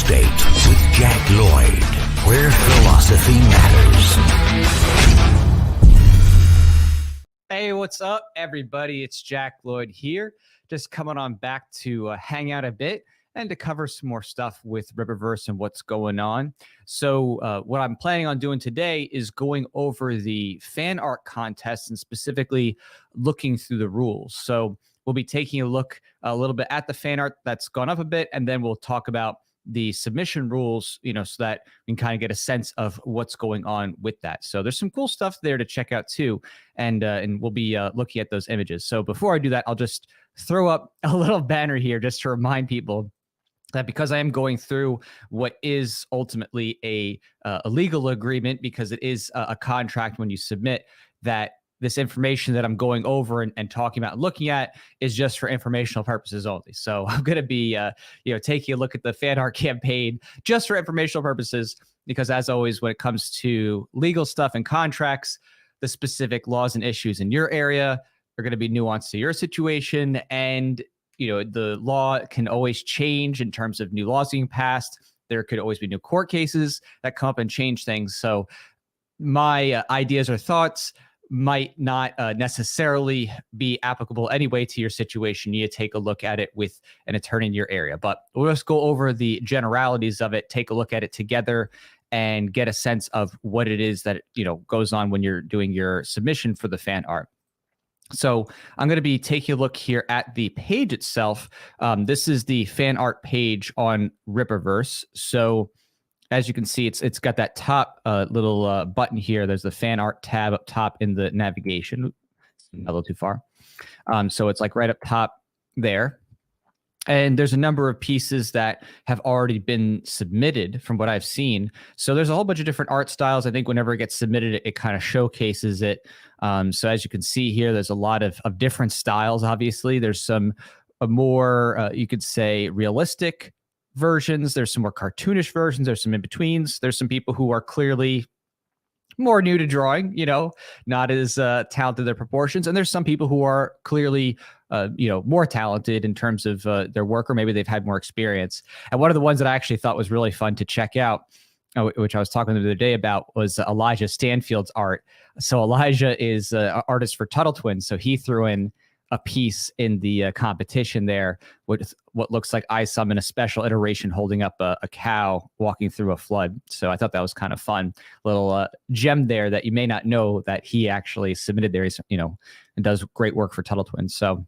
Debate with Jack Lloyd, where philosophy matters. Hey, what's up, everybody? It's Jack Lloyd here, just coming on back to hang out a bit and to cover some more stuff with Rippaverse and what's going on. So what I'm planning on doing today is going over the fan art contest and specifically looking through the rules. So we'll be taking a look a little bit at the fan art that's gone up a bit, and then we'll talk about the submission rules, so that we can kind of get a sense of what's going on with that. So there's some cool stuff there to check out too, and we'll be looking at those images. So before I do that, I'll just throw up a little banner here just to remind people that because I am going through what is ultimately a legal agreement, because it is a contract when you submit, that this information that I'm going over and talking about and looking at is just for informational purposes only. So I'm going to be, taking a look at the fan art campaign just for informational purposes, because as always, when it comes to legal stuff and contracts, the specific laws and issues in your area are going to be nuanced to your situation. And, the law can always change in terms of new laws being passed. There could always be new court cases that come up and change things. So my ideas or thoughts might not necessarily be applicable anyway to your situation. You need to take a look at it with an attorney in your area. But we'll just go over the generalities of it, take a look at it together, and get a sense of what it is that goes on when you're doing your submission for the fan art. So I'm going to be taking a look here at the page itself. This is the fan art page on Rippaverse. So as you can see, it's got that top little button here. There's the fan art tab up top in the navigation. A little too far. So it's like right up top there. And there's a number of pieces that have already been submitted from what I've seen. So there's a whole bunch of different art styles. I think whenever it gets submitted, it kind of showcases it. So as you can see here, there's a lot of different styles, obviously. There's some more, you could say, realistic versions. There's some more cartoonish versions. There's some in-betweens. There's some people who are clearly more new to drawing, not as talented in their proportions. And there's some people who are clearly, more talented in terms of their work, or maybe they've had more experience. And one of the ones that I actually thought was really fun to check out, which I was talking the other day about, was Elijah Stanfield's art. So Elijah is an artist for Tuttle Twins. So he threw in a piece in the competition there with what looks like isom in a special iteration holding up a cow walking through a flood. So I thought that was kind of fun. Little gem there that you may not know that he actually submitted there, and does great work for Tuttle Twins. So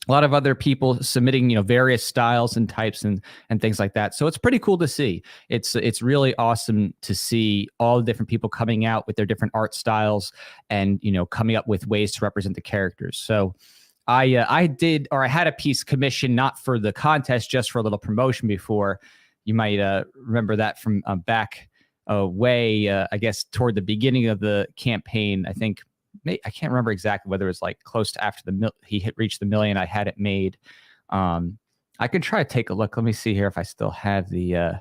a lot of other people submitting, various styles and types and things like that. So it's pretty cool to see. It's really awesome to see all the different people coming out with their different art styles and, coming up with ways to represent the characters. So I had a piece commissioned, not for the contest, just for a little promotion before. You might remember that from back way, I guess, toward the beginning of the campaign. I think, I can't remember exactly whether it was like close to after he reached the million. I had it made. I can try to take a look. Let me see here if I still have the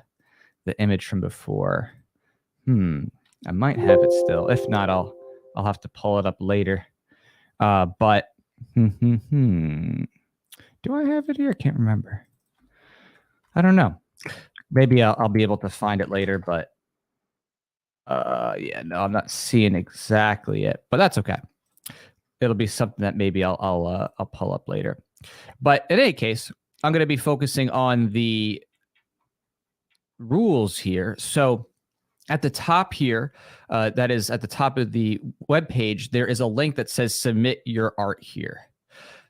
image from before. I might have it still. If not, I'll have to pull it up later. But do I have it here? I can't remember. I don't know. Maybe I'll be able to find it later, but no, I'm not seeing exactly it, but that's okay. It'll be something that maybe I'll pull up later. But in any case, I'm going to be focusing on the rules here. So at the top here, that is at the top of the web page, there is a link that says submit your art here.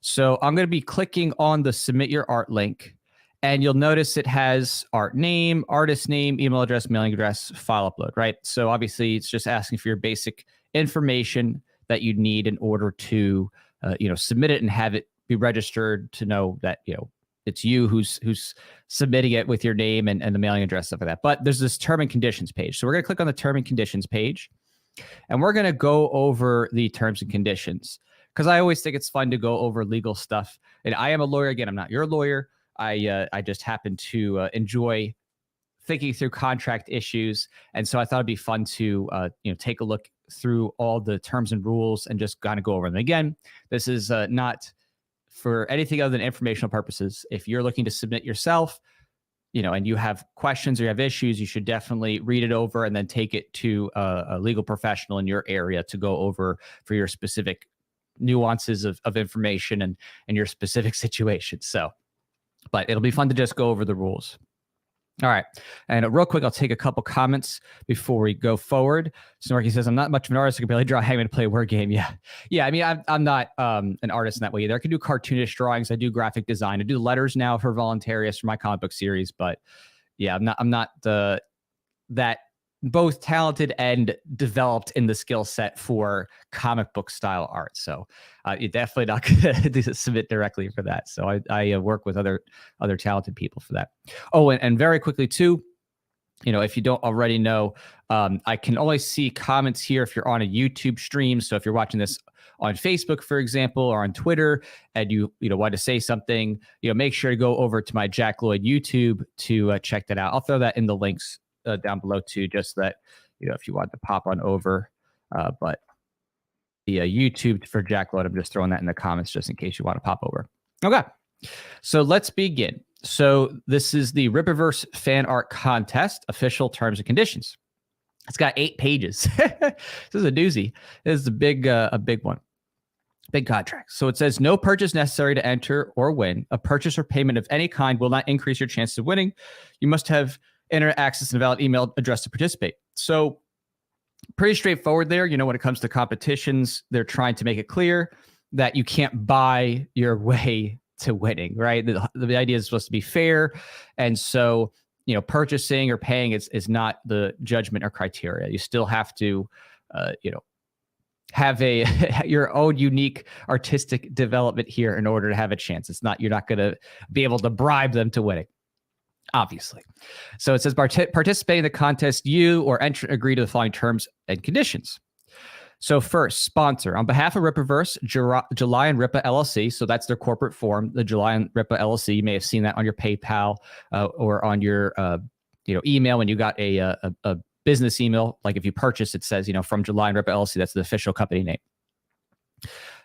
So I'm going to be clicking on the submit your art link, and you'll notice it has art name, artist name, email address, mailing address, file upload, right? So obviously it's just asking for your basic information that you need in order to, submit it and have it be registered to know that, it's you who's submitting it with your name and the mailing address, stuff like that. But there's this term and conditions page. So we're going to click on the term and conditions page, and we're going to go over the terms and conditions, because I always think it's fun to go over legal stuff. And I am a lawyer. Again, I'm not your lawyer. I just happen to enjoy thinking through contract issues. And so I thought it'd be fun to, take a look through all the terms and rules and just kind of go over them. Again, this is not for anything other than informational purposes. If you're looking to submit yourself, and you have questions or you have issues, you should definitely read it over and then take it to a legal professional in your area to go over for your specific nuances of information and your specific situation. So, but it'll be fun to just go over the rules. All right. And real quick, I'll take a couple comments before we go forward. Snorky says, I'm not much of an artist. I can barely draw hangman to play a word game. Yeah. I mean, I'm not an artist in that way either. I can do cartoonish drawings. I do graphic design. I do letters now for Voluntarius for my comic book series. But yeah, I'm not that both talented and developed in the skill set for comic book style art. So you're definitely not going to submit directly for that. So I work with other talented people for that. Oh, and very quickly too, if you don't already know, I can only see comments here if you're on a YouTube stream. So if you're watching this on Facebook, for example, or on Twitter, and you want to say something, make sure to go over to my Jack Lloyd YouTube to check that out. I'll throw that in the links down below too, just that if you want to pop on over. But the YouTube for Jack Lloyd, I'm just throwing that in the comments just in case you want to pop over. Okay, so let's begin. So this is the Rippaverse fan art contest, official terms and conditions. It's got 8 pages. This is a doozy. This is a big one. Big contract. So it says no purchase necessary to enter or win. A purchase or payment of any kind will not increase your chances of winning. You must have internet access and a valid email address to participate. So pretty straightforward there. When it comes to competitions, they're trying to make it clear that you can't buy your way to winning, right? The idea is supposed to be fair. And so, purchasing or paying is not the judgment or criteria. You still have to, have your own unique artistic development here in order to have a chance. You're not going to be able to bribe them to winning, obviously. So it says participate in the contest, you or entrant agree to the following terms and conditions. So first, sponsor. On behalf of Rippaverse, July and Rippa LLC, so that's their corporate form, the July and Rippa LLC. You may have seen that on your PayPal or on your email when you got a business email. Like if you purchase, it says, from July and Rippa LLC, that's the official company name.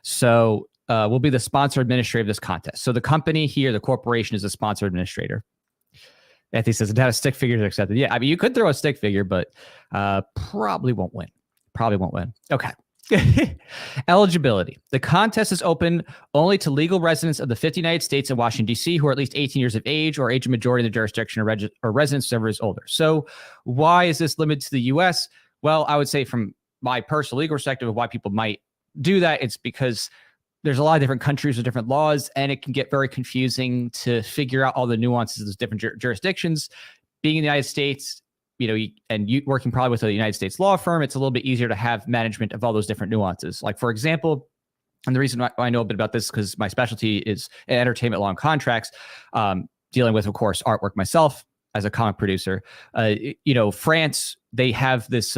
So we'll be the sponsor administrator of this contest. So the company here, the corporation, is a sponsor administrator. Anthony says, "Data stick figures are accepted." Yeah, I mean, you could throw a stick figure, but probably won't win. Okay. Eligibility. The contest is open only to legal residents of the 50 United States and Washington, D.C. who are at least 18 years of age or age of majority in the jurisdiction or residence whichever is older. So why is this limited to the U.S.? Well, I would say from my personal legal perspective of why people might do that, it's because there's a lot of different countries with different laws, and it can get very confusing to figure out all the nuances of those different jurisdictions. Being in the United States, and you working probably with a United States law firm, it's a little bit easier to have management of all those different nuances. Like, for example, and the reason why I know a bit about this is because my specialty is entertainment law and contracts, dealing with, of course, artwork myself as a comic producer. France, they have this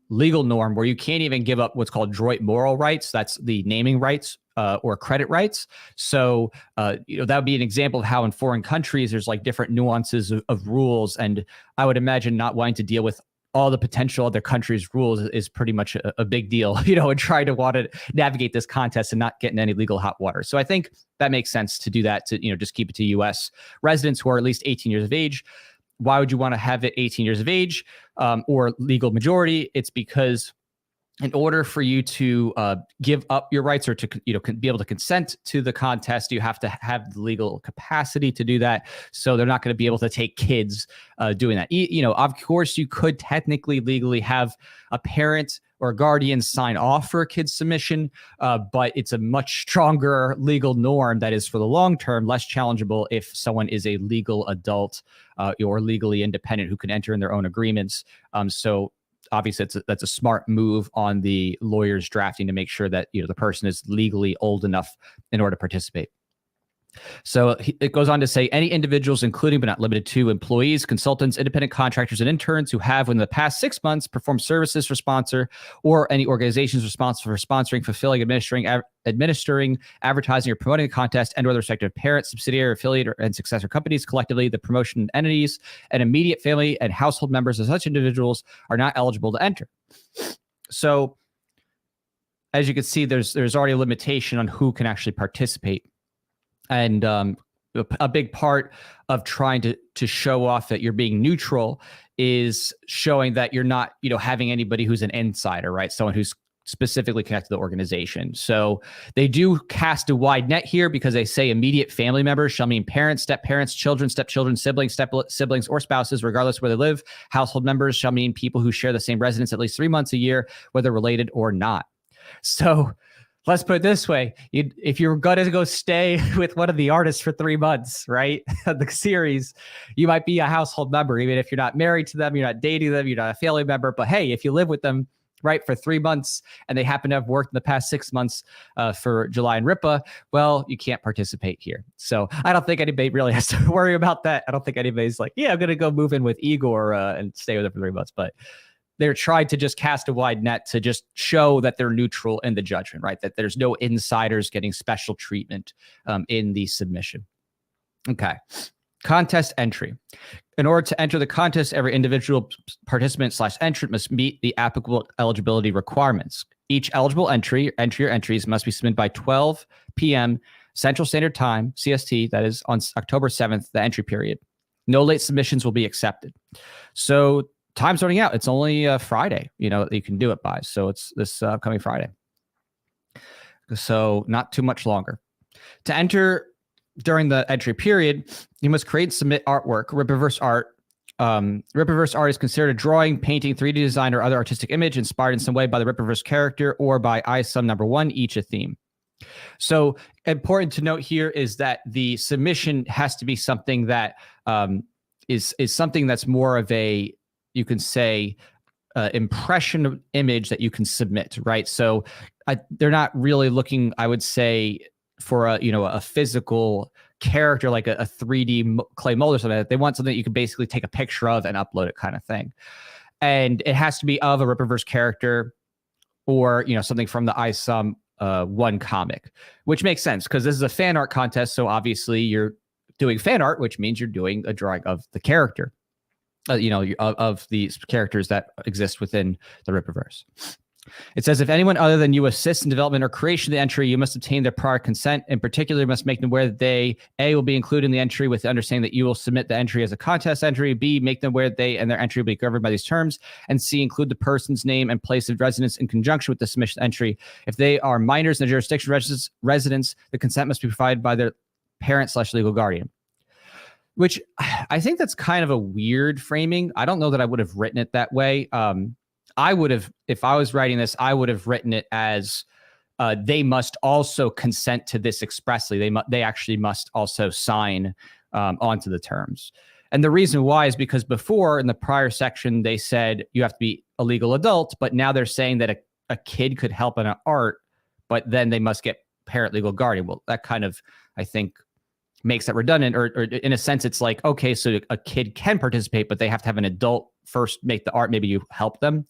legal norm where you can't even give up what's called droit moral rights. That's the naming rights or credit rights. So, that would be an example of how in foreign countries, there's like different nuances of rules. And I would imagine not wanting to deal with all the potential other countries' rules is pretty much a big deal, and try to want to navigate this contest and not get in any legal hot water. So I think that makes sense to do that, to, just keep it to U.S. residents who are at least 18 years of age. Why would you want to have it 18 years of age or legal majority? It's because in order for you to give up your rights or to be able to consent to the contest, you have to have the legal capacity to do that. So they're not going to be able to take kids doing that. Of course, you could technically legally have a parent or guardian sign off for a kid's submission, but it's a much stronger legal norm that is for the long term less challengeable if someone is a legal adult or legally independent who can enter in their own agreements. So obviously, that's a smart move on the lawyers drafting to make sure that the person is legally old enough in order to participate. So it goes on to say any individuals, including but not limited to employees, consultants, independent contractors, and interns who have within the past 6 months performed services for sponsor or any organizations responsible for sponsoring, fulfilling, administering, advertising, or promoting a contest and or their respective parent, subsidiary, affiliate, and successor companies, collectively the promotion entities, and immediate family and household members of such individuals are not eligible to enter. So as you can see, there's already a limitation on who can actually participate. And a big part of trying to show off that you're being neutral is showing that you're not, having anybody who's an insider, right? Someone who's specifically connected to the organization. So they do cast a wide net here because they say immediate family members shall mean parents, step-parents, children, stepchildren, siblings, step-siblings, or spouses, regardless where they live. Household members shall mean people who share the same residence at least 3 months a year, whether related or not. So let's put it this way. If you're going to go stay with one of the artists for 3 months, right, the series, you might be a household member, even if you're not married to them, you're not dating them, you're not a family member. But hey, if you live with them, right, for 3 months, and they happen to have worked in the past 6 months for July and Rippa, well, you can't participate here. So I don't think anybody really has to worry about that. I don't think anybody's like, yeah, I'm going to go move in with Igor and stay with him for 3 months. But they're trying to just cast a wide net to just show that they're neutral in the judgment, right? That there's no insiders getting special treatment in the submission. Okay. Contest entry. In order to enter the contest, every individual participant / entrant must meet the applicable eligibility requirements. Each eligible entry or entries must be submitted by 12 p.m. Central Standard Time, CST, that is on October 7th, the entry period. No late submissions will be accepted. So time's running out. It's only Friday, that you can do it by. So it's this coming Friday. So not too much longer. To enter during the entry period, you must create and submit artwork, Rippaverse art. Rippaverse art is considered a drawing, painting, 3D design, or other artistic image inspired in some way by the Rippaverse character or by isom number 1, each a theme. So important to note here is that the submission has to be something that is something that's more of a, you can say, impression of image that you can submit, right? So they're not really looking, I would say, for a physical character like a 3D clay mold or something. They want something that you can basically take a picture of and upload it, kind of thing. And it has to be of a Rippaverse character or something from the isom 1 comic, which makes sense because this is a fan art contest. So obviously you're doing fan art, which means you're doing a drawing of the character. Of these characters that exist within the Rippaverse. It says, if anyone other than you assists in development or creation of the entry, you must obtain their prior consent. In particular, you must make them aware that they, A, will be included in the entry with the understanding that you will submit the entry as a contest entry, B, make them aware that they and their entry will be governed by these terms, and C, include the person's name and place of residence in conjunction with the submission entry. If they are minors in the jurisdiction residence, the consent must be provided by their parent / legal guardian. Which I think that's kind of a weird framing. I don't know that I would have written it that way. I would have, if I was writing this, I would have written it as they must also consent to this expressly. They actually must also sign onto the terms. And the reason why is because before, in the prior section, they said you have to be a legal adult, but now they're saying that a kid could help in an art, but then they must get parent legal guardian. Well, that kind of, I think, makes that redundant, or in a sense, it's like, okay, so a kid can participate, but they have to have an adult first make the art. Maybe you help them.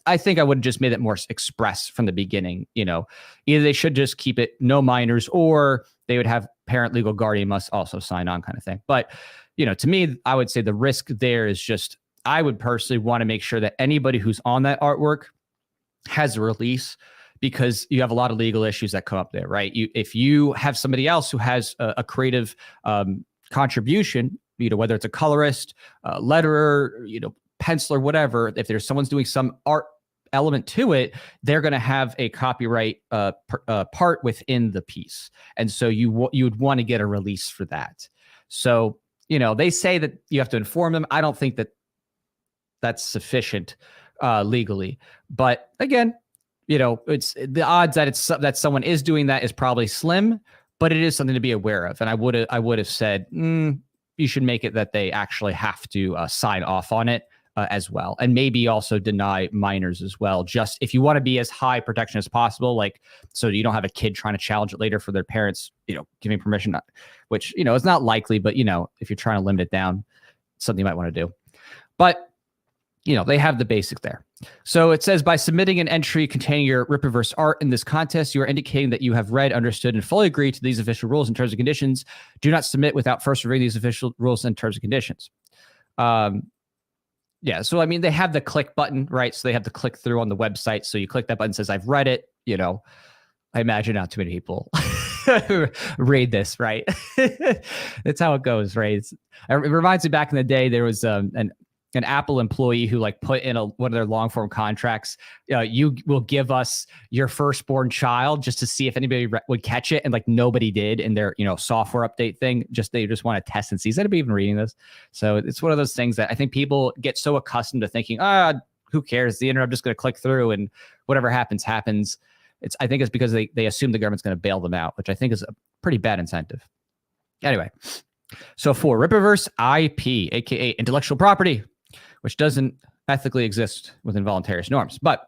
I think I would have just made it more express from the beginning. Either they should just keep it no minors, or they would have parent legal guardian must also sign on, kind of thing. But to me, I would say the risk there is just, I would personally want to make sure that anybody who's on that artwork has a release, because you have a lot of legal issues that come up there, right? If you have somebody else who has a creative contribution, whether it's a colorist, letterer, penciler, whatever, if there's someone's doing some art element to it, they're going to have a copyright part within the piece. And so you would want to get a release for that. So, they say that you have to inform them. I don't think that that's sufficient legally. But again, it's the odds that someone is doing that is probably slim, but it is something to be aware of. And I would have said you should make it that they actually have to sign off on it as well, and maybe also deny minors as well. Just if you want to be as high protection as possible, like so you don't have a kid trying to challenge it later for their parents, giving permission, which it's not likely, but if you're trying to limit it down, something you might want to do. But they have the basic there. So it says, by submitting an entry containing your Rippaverse art in this contest, you are indicating that you have read, understood, and fully agreed to these official rules and terms and conditions. Do not submit without first reviewing these official rules and terms and conditions. Yeah, so I mean, they have the click button, right? So they have to click through on the website. So you click that button, says, I've read it, I imagine not too many people read this, right? That's how it goes, right? It reminds me back in the day, there was an Apple employee who like put in one of their long form contracts. You will give us your firstborn child just to see if anybody would catch it, and like nobody did in their software update thing. They just want to test and see. Is anybody even reading this? So it's one of those things that I think people get so accustomed to thinking, who cares? The internet, I'm just going to click through and whatever happens, happens. I think it's because they assume the government's going to bail them out, which I think is a pretty bad incentive. Anyway, so for Rippaverse IP, aka intellectual property, which doesn't ethically exist within voluntary norms. But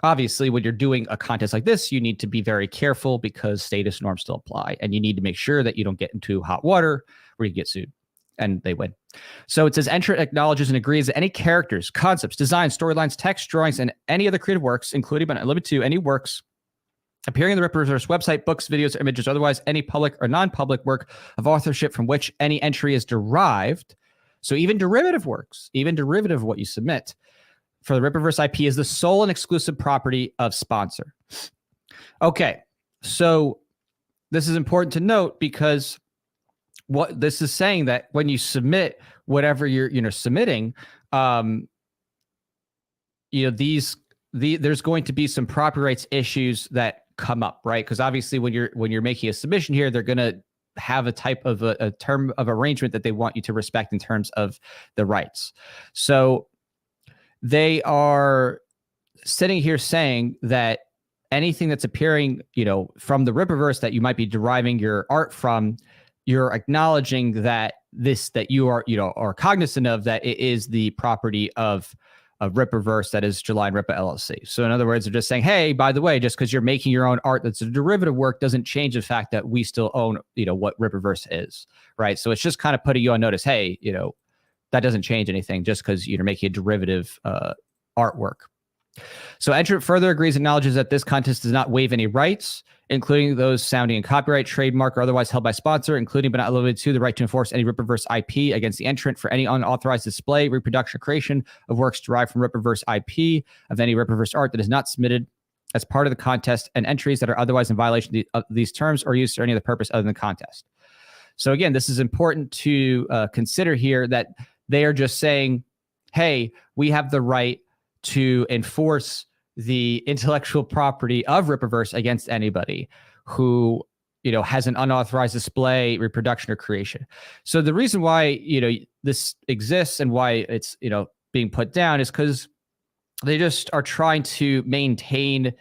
obviously, when you're doing a contest like this, you need to be very careful because status norms still apply. And you need to make sure that you don't get into hot water where you get sued. And they win. So it says, entrant acknowledges and agrees that any characters, concepts, designs, storylines, text, drawings, and any other creative works, including but not limited to any works appearing in the Rippaverse website, books, videos, images, otherwise any public or non-public work of authorship from which any entry is derived. So even derivative works, even derivative of what you submit for the Rippaverse IP is the sole and exclusive property of sponsor. Okay, so this is important to note because what this is saying that when you submit whatever you're submitting, there's going to be some property rights issues that come up, right? Because obviously when you're making a submission here, they're going to have a type of a term of arrangement that they want you to respect in terms of the rights. So they are sitting here saying that anything that's appearing, from the Rippaverse that you might be deriving your art from, you're acknowledging that you are cognizant of that it is the property of Rippaverse, that is July and Rippa LLC. So in other words, they're just saying, hey, by the way, just because you're making your own art that's a derivative work doesn't change the fact that we still own, what Rippaverse is, right? So it's just kind of putting you on notice, hey, that doesn't change anything just because you're making a derivative artwork. So entrant further agrees and acknowledges that this contest does not waive any rights, including those sounding in copyright, trademark, or otherwise held by sponsor, including but not limited to the right to enforce any Rippaverse IP against the entrant for any unauthorized display, reproduction, or creation of works derived from Rippaverse IP of any Rippaverse art that is not submitted as part of the contest, and entries that are otherwise in violation of these terms or used for any other purpose other than the contest. So again, this is important to consider here, that they are just saying, hey, we have the right to enforce the intellectual property of Rippaverse against anybody who, has an unauthorized display, reproduction, or creation. So the reason why, this exists and why it's, being put down is because they just are trying to maintain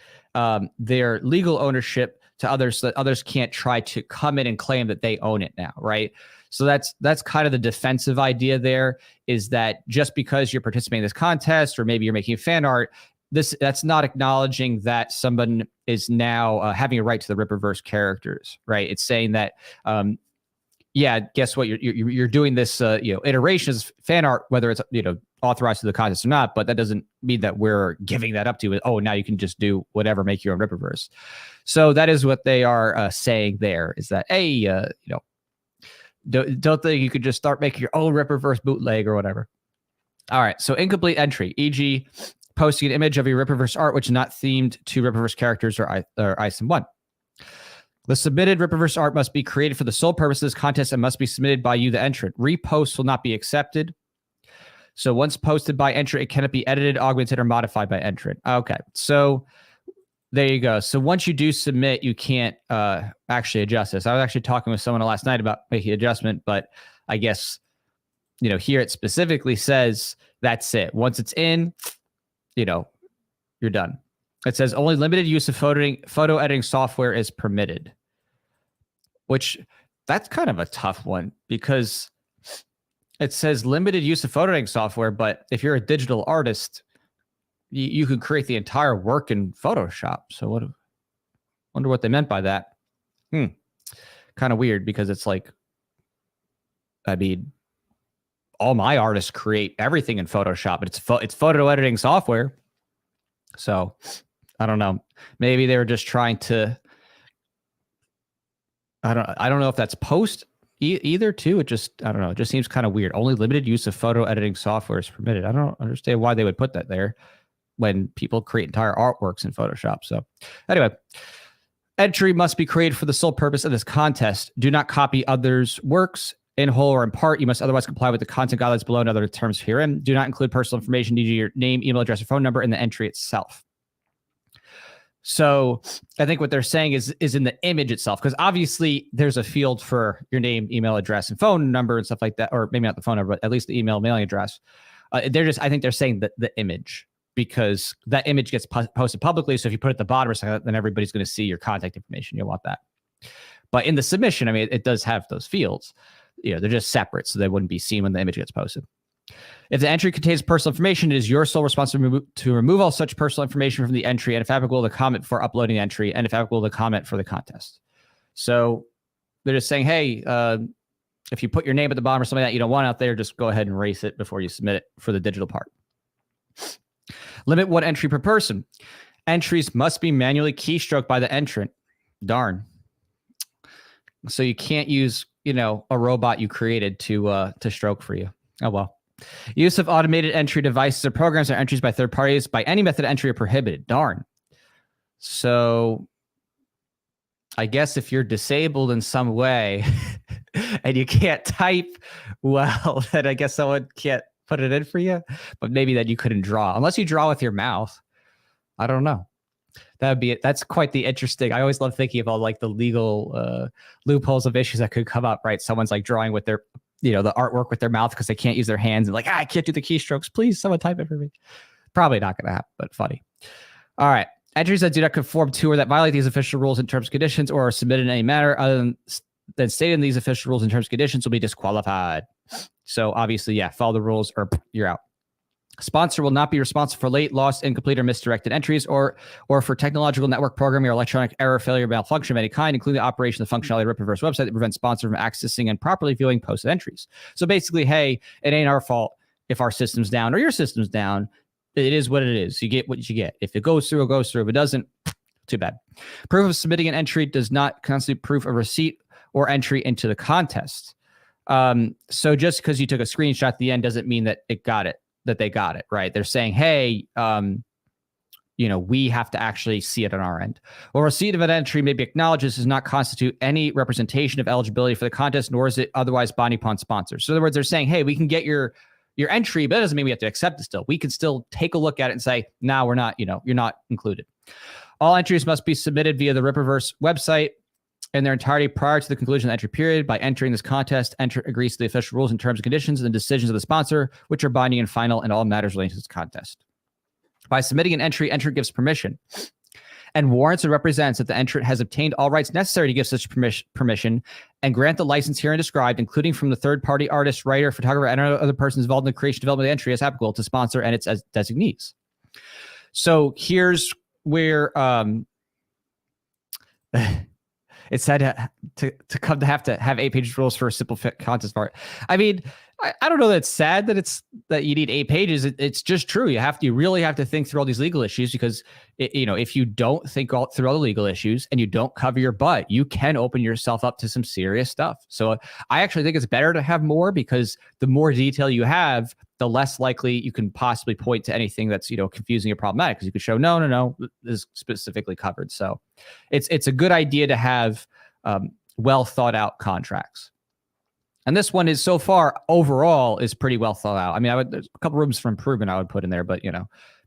their legal ownership to others, so that others can't try to come in and claim that they own it now, right? So that's kind of the defensive idea there, is that just because you're participating in this contest, or maybe you're making fan art, that's not acknowledging that someone is now having a right to the Rippaverse characters, right? It's saying that, guess what? You're doing this, iterations fan art, whether it's authorized to the contest or not, but that doesn't mean that we're giving that up to you. Oh, now you can just do whatever, make your own Rippaverse. So that is what they are saying there, is that, hey, don't think you could just start making your own Rippaverse bootleg or whatever. All right, so incomplete entry, e.g., posting an image of your Rippaverse art which is not themed to Rippaverse characters or isom 1. The submitted Rippaverse art must be created for the sole purpose of this contest and must be submitted by you, the entrant. Reposts will not be accepted. So once posted by entrant, it cannot be edited, augmented, or modified by entrant. Okay, so there you go. So once you do submit, you can't actually adjust this. I was actually talking with someone last night about making an adjustment, but I guess, here it specifically says that's it. Once it's in, you're done. It says only limited use of photo editing software is permitted, which that's kind of a tough one, because it says limited use of photo editing software, but if you're a digital artist, you can create the entire work in Photoshop. So wonder what they meant by that. Kind of weird, because it's like, I mean, all my artists create everything in Photoshop, but it's photo editing software. So I don't know. Maybe they were just trying to, I don't know if that's post either too. I don't know. It just seems kind of weird. Only limited use of photo editing software is permitted. I don't understand why they would put that there when people create entire artworks in Photoshop. So anyway, Entry must be created for the sole purpose of this contest. Do not copy others' works in whole or in part. You must otherwise comply with the content guidelines below and other terms herein. Do not include personal information, e.g. your name, email address, or phone number in the entry itself. So I think what they're saying is in the image itself, because obviously there's a field for your name, email address, and phone number and stuff like that, or maybe not the phone number, but at least the email, mailing address. I think they're saying that the image, because that image gets posted publicly. So if you put it at the bottom or something, then everybody's going to see your contact information. You'll want that. But in the submission, I mean, it does have those fields. They're just separate, so they wouldn't be seen when the image gets posted. If the entry contains personal information, it is your sole responsibility to remove all such personal information from the entry, and if applicable, the comment for uploading the entry, and if applicable, the comment for the contest. So they're just saying, hey, if you put your name at the bottom or something that you don't want out there, just go ahead and erase it before you submit it for the digital part. Limit one entry per person. Entries must be manually keystroked by the entrant. Darn. So you can't use, a robot you created to stroke for you. Oh, well. Use of automated entry devices or programs or entries by third parties by any method of entry are prohibited. Darn. So I guess if you're disabled in some way and you can't type well, then I guess someone can't put it in for you. But maybe that you couldn't draw. Unless you draw with your mouth. I don't know. That would be it. That's quite the interesting. I always love thinking of all like the legal loopholes of issues that could come up, right? Someone's like drawing with their, the artwork with their mouth because they can't use their hands and like, I can't do the keystrokes. Please, someone type it for me. Probably not going to happen, but funny. All right. Entries that do not conform to or that violate these official rules and terms and conditions or are submitted in any manner other than stated in these official rules and terms and conditions will be disqualified. So obviously, follow the rules or you're out. Sponsor will not be responsible for late, lost, incomplete, or misdirected entries or for technological network programming or electronic error, failure, malfunction of any kind, including the operation of the functionality of the Rippaverse website that prevents sponsor from accessing and properly viewing posted entries. So basically, hey, it ain't our fault if our system's down or your system's down. It is what it is. You get what you get. If it goes through, it goes through. If it doesn't, too bad. Proof of submitting an entry does not constitute proof of receipt or entry into the contest. So just because you took a screenshot at the end doesn't mean that they got it, right? They're saying, hey, we have to actually see it on our end. Or receipt of an entry may be acknowledged. This does not constitute any representation of eligibility for the contest, nor is it otherwise binding upon sponsors. So in other words, they're saying, hey, we can get your entry, but that doesn't mean we have to accept it still. We can still take a look at it and say, no, we're not, you're not included. All entries must be submitted via the Rippaverse website in their entirety prior to the conclusion of the entry period. By entering this contest, entrant agrees to the official rules and terms and conditions and the decisions of the sponsor, which are binding and final in all matters related to this contest. By submitting an entry, entrant gives permission and warrants and represents that the entrant has obtained all rights necessary to give such permission and grant the license herein described, including from the third-party artist, writer, photographer, and other persons involved in the creation and development of the entry as applicable to sponsor and its designees. So here's where it said to come to have 8-page rules for a simple contest part. I mean, I don't know that it's sad that you need 8 pages. It's just true. You really have to think through all these legal issues because if you don't think through all the legal issues and you don't cover your butt, you can open yourself up to some serious stuff. So I actually think it's better to have more because the more detail you have, the less likely you can possibly point to anything that's confusing or problematic because you could show no, this is specifically covered. So it's a good idea to have well thought out contracts. And this one is so far overall is pretty well thought out. I mean, there's a couple rooms for improvement I would put in there, but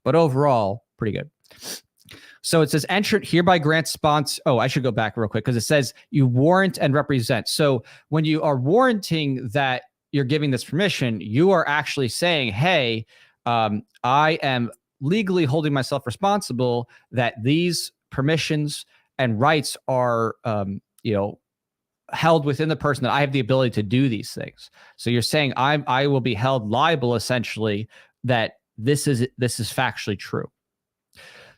overall pretty good. So it says entrant hereby grants sponsor. Oh, I should go back real quick because it says you warrant and represent. So when you are warranting that you're giving this permission, you are actually saying, hey, I am legally holding myself responsible that these permissions and rights are, held within the person that I have the ability to do these things. So you're saying I will be held liable essentially that this is factually true.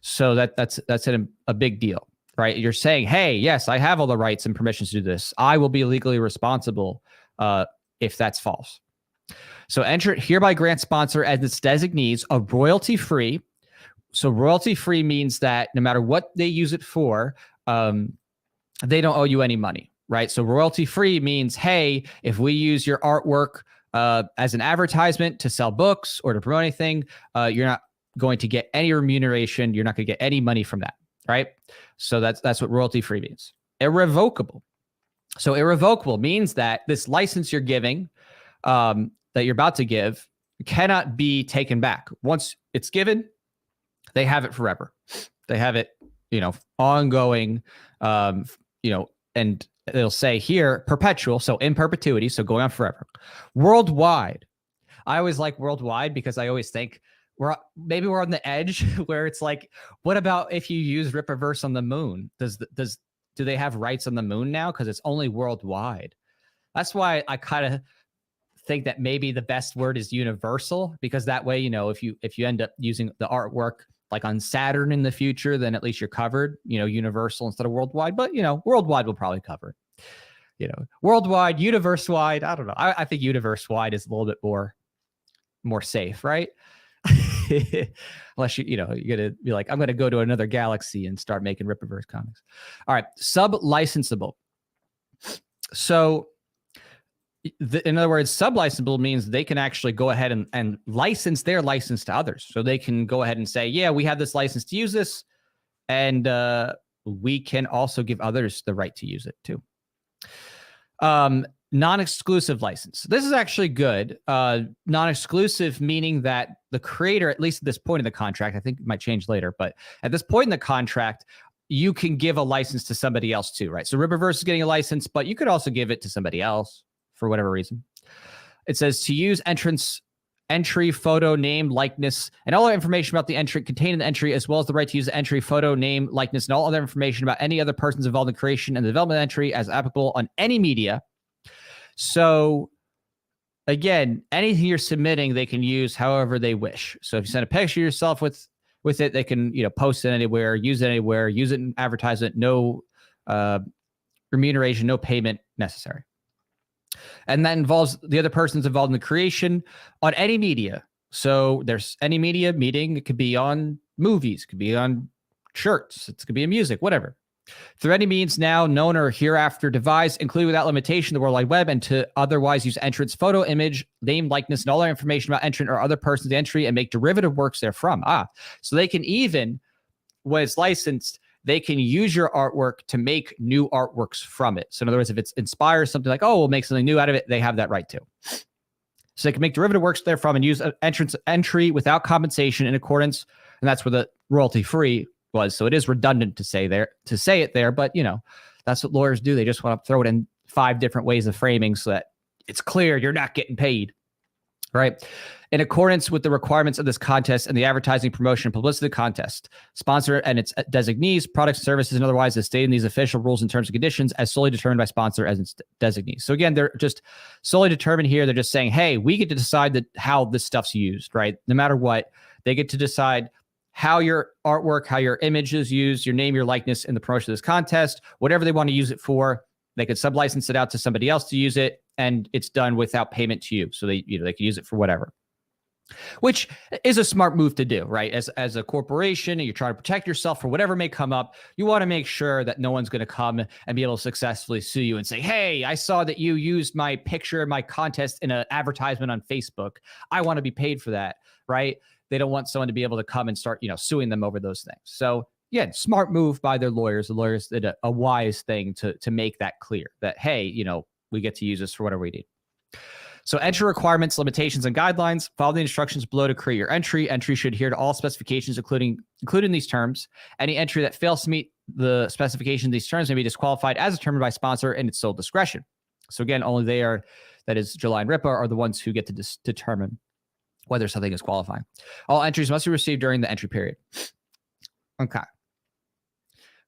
So that's a big deal, right? You're saying, hey, yes, I have all the rights and permissions to do this. I will be legally responsible if that's false. So entrant hereby grants sponsor as its designees a royalty-free. So royalty-free means that no matter what they use it for, they don't owe you any money. Right. So royalty free means, hey, if we use your artwork as an advertisement to sell books or to promote anything, you're not going to get any remuneration. You're not going to get any money from that. right? So that's what royalty-free means. Irrevocable. So irrevocable means that this license you're giving, that you're about to give, cannot be taken back. Once it's given, they have it forever. They have it, ongoing, and it'll say here perpetual, so in perpetuity, so going on forever. Worldwide. I always like worldwide because I always think we're on the edge where it's like, what about if you use Rippaverse on the moon? Do they have rights on the moon now? Because it's only worldwide. That's why I kind of think that maybe the best word is universal, because that way, if you end up using the artwork like on Saturn in the future, then at least you're covered, universal instead of worldwide. But, worldwide will probably cover it. Worldwide, universe-wide, I don't know. I think universe-wide is a little bit more safe, right? Unless you're gonna be like, I'm gonna go to another galaxy and start making Rippaverse comics. All right, sub-licensable. So in other words, sub-licensable means they can actually go ahead and license their license to others. So they can go ahead and say, yeah, we have this license to use this, and we can also give others the right to use it too. Non-exclusive license. This is actually good. Non-exclusive meaning that the creator, at least at this point in the contract, I think it might change later, but at this point in the contract, you can give a license to somebody else too, right? So Rippaverse is getting a license, but you could also give it to somebody else for whatever reason. It says to use entry, photo, name, likeness, and all other information about the entry contained in the entry, as well as the right to use the entry, photo, name, likeness, and all other information about any other persons involved in the creation and the development of the entry as applicable on any media. So again, anything you're submitting, they can use however they wish. So if you send a picture of yourself with it, they can, post it anywhere, use it in advertisement, no remuneration, no payment necessary. And that involves the other persons involved in the creation on any media. So there's any media meeting. It could be on movies, it could be on shirts, it could be in music, whatever. Through any means now known or hereafter devised, including without limitation the World Wide Web, and to otherwise use entrant's photo, image, name, likeness, and all other information about entrant or other persons in the entry, and make derivative works therefrom. So they can even, when it's licensed, they can use your artwork to make new artworks from it. So in other words, if it inspires something like, we'll make something new out of it, they have that right too. So they can make derivative works therefrom and use an entrance entry without compensation in accordance, and that's where the royalty-free was. So it is redundant to say it there, but that's what lawyers do. They just want to throw it in 5 different ways of framing so that it's clear you're not getting paid, right? In accordance with the requirements of this contest and the advertising, promotion, and publicity of the contest, sponsor and its designees, products, services, and otherwise as stated in these official rules and terms and conditions as solely determined by sponsor as its designees. So again, they're just solely determined here. They're just saying, hey, we get to decide how this stuff's used, right? No matter what, they get to decide how your artwork, how your image is used, your name, your likeness in the promotion of this contest, whatever they want to use it for. They could sub-license it out to somebody else to use it, and it's done without payment to you. So they can use it for whatever, which is a smart move to do, right? As a corporation, and you're trying to protect yourself for whatever may come up, you want to make sure that no one's going to come and be able to successfully sue you and say, hey, I saw that you used my picture, my contest in an advertisement on Facebook. I want to be paid for that, right? They don't want someone to be able to come and start, suing them over those things. So yeah, smart move by their lawyers. The lawyers did a wise thing to make that clear that, hey, we get to use this for whatever we need. So entry requirements, limitations, and guidelines. Follow the instructions below to create your entry. Entry should adhere to all specifications, including these terms. Any entry that fails to meet the specification of these terms may be disqualified as determined by sponsor in its sole discretion. So again, only that is July and Rippa, are the ones who get to determine whether something is qualifying. All entries must be received during the entry period. Okay.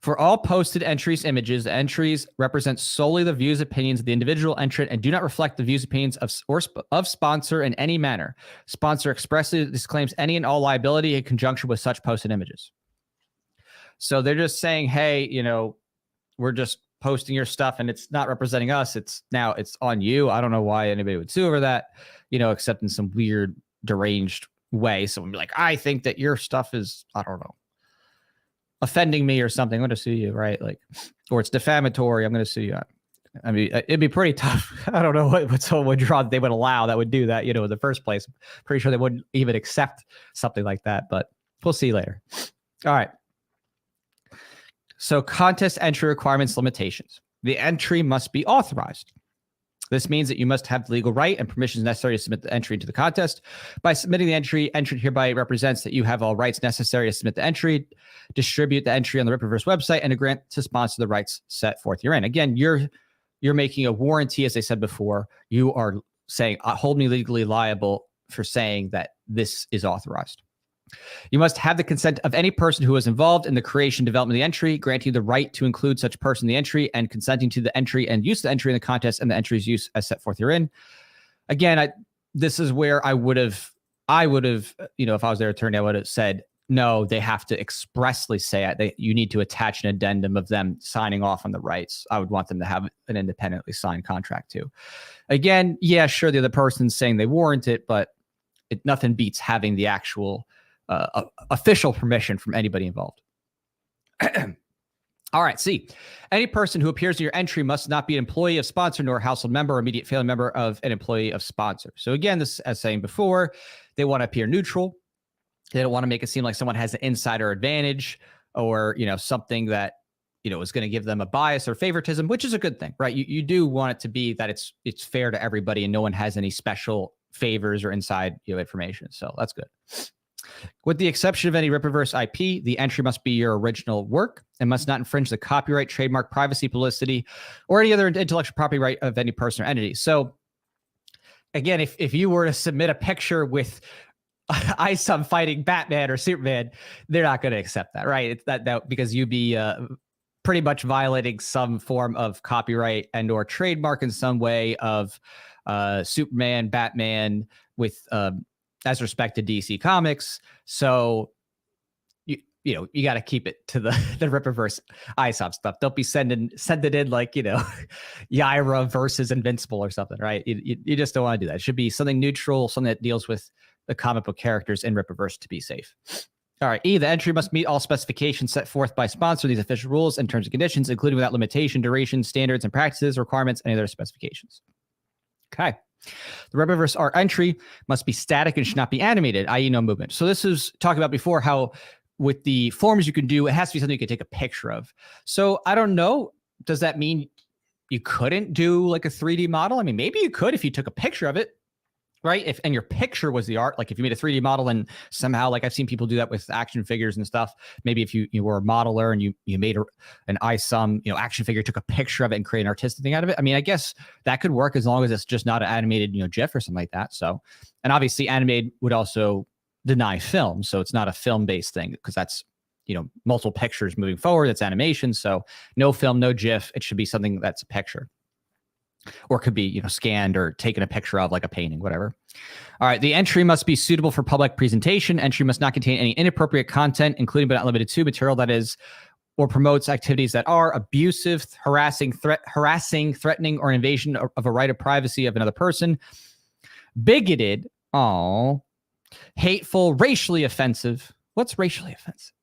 For all posted entries, images, entries represent solely the views, opinions of the individual entrant and do not reflect the views, opinions of sponsor in any manner. Sponsor expressly disclaims any and all liability in conjunction with such posted images. So they're just saying, hey, we're just posting your stuff and it's not representing us. It's on you. I don't know why anybody would sue over that, except in some weird, deranged way. Someone would be like, I think that your stuff is, I don't know, offending me or something. I'm going to sue you, right? Like, or it's defamatory. I'm going to sue you. I mean, it'd be pretty tough. I don't know what someone would draw that they would allow that would do that, in the first place. Pretty sure they wouldn't even accept something like that, but we'll see later. All right. So contest entry requirements limitations. The entry must be authorized. This means that you must have the legal right and permissions necessary to submit the entry into the contest. By submitting the entry hereby represents that you have all rights necessary to submit the entry, distribute the entry on the Rippaverse website, and agree to sponsor the rights set forth herein. Again, you're making a warranty, as I said before. You are saying, hold me legally liable for saying that this is authorized. You must have the consent of any person who is involved in the creation, development of the entry, granting the right to include such person in the entry, and consenting to the entry and use of the entry in the contest and the entry's use as set forth herein. Again, this is where I would have, if I was their attorney, I would have said, no, they have to expressly say it. You need to attach an addendum of them signing off on the rights. I would want them to have an independently signed contract too. Again, yeah, sure, the other person's saying they warrant it, but nothing beats having the actual official permission from anybody involved. All right, C. Any person who appears in your entry must not be an employee of sponsor nor a household member or immediate family member of an employee of sponsor. So again, this, as saying before, they want to appear neutral. They don't want to make it seem like someone has an insider advantage or, something that, is going to give them a bias or favoritism, which is a good thing, right? You do want it to be that it's fair to everybody and no one has any special favors or inside information. So that's good. With the exception of any Rippaverse IP, the entry must be your original work and must not infringe the copyright, trademark, privacy, publicity, or any other intellectual property right of any person or entity. So again, if you were to submit a picture with isom fighting Batman or Superman, they're not going to accept that, right? It's that because you'd be pretty much violating some form of copyright and or trademark in some way of Superman, Batman with as respect to DC Comics. So you got to keep it to the Rippaverse isom stuff. Don't be sending it in like Yaira versus Invincible or something, right? You just don't want to do that. It should be something neutral, something that deals with the comic book characters in Rippaverse to be safe. All right, E, the entry must meet all specifications set forth by sponsor, these official rules and terms and conditions, including without limitation, duration, standards and practices, requirements, and other specifications. Okay. The Rippaverse art entry must be static and should not be animated, i.e. no movement. So this is talking about before how with the forms you can do, it has to be something you can take a picture of. So I don't know, does that mean you couldn't do like a 3D model? I mean, maybe you could if you took a picture of it, right? And your picture was the art, like if you made a 3D model and somehow, like I've seen people do that with action figures and stuff. Maybe if you were a modeler and you made an isom, action figure, took a picture of it and created an artistic thing out of it. I mean, I guess that could work as long as it's just not an animated, GIF or something like that. So, and obviously animated would also deny film. So it's not a film-based thing because that's, multiple pictures moving forward. That's animation. So no film, no GIF. It should be something that's a picture. Or it could be, scanned or taken a picture of, like a painting, whatever. All right. The entry must be suitable for public presentation. Entry must not contain any inappropriate content, including but not limited to material that is or promotes activities that are abusive, harassing, threatening, or invasion of a right of privacy of another person, bigoted, hateful, racially offensive. What's racially offensive?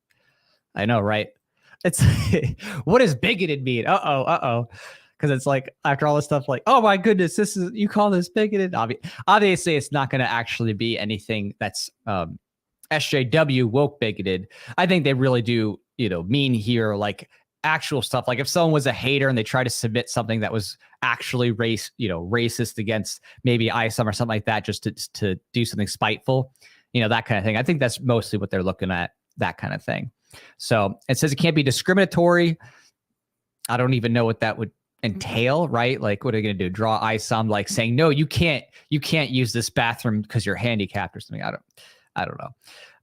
I know, right? It's what does bigoted mean? Because it's like, after all this stuff, like, oh my goodness, you call this bigoted? Obviously, it's not going to actually be anything that's SJW woke bigoted. I think they really do, mean here, like actual stuff. Like if someone was a hater and they try to submit something that was actually racist against maybe isom or something like that, just to do something spiteful, that kind of thing. I think that's mostly what they're looking at, that kind of thing. So it says it can't be discriminatory. I don't even know what that would entail, right? Like, what are you going to do? Draw isom, like saying, no, you can't use this bathroom because you're handicapped or something. I don't know.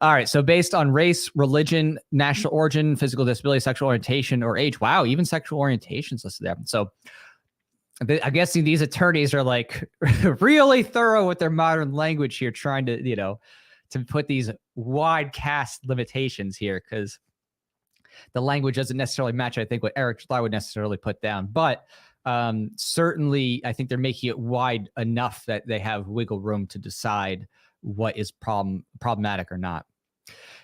All right. So based on race, religion, national origin, physical disability, sexual orientation, or age. Wow. Even sexual orientations listed there. So I'm guessing these attorneys are like really thorough with their modern language here, trying to, to put these wide cast limitations here, because the language doesn't necessarily match, I think, what Eric Schleyer would necessarily put down. But certainly, I think they're making it wide enough that they have wiggle room to decide what is problematic or not.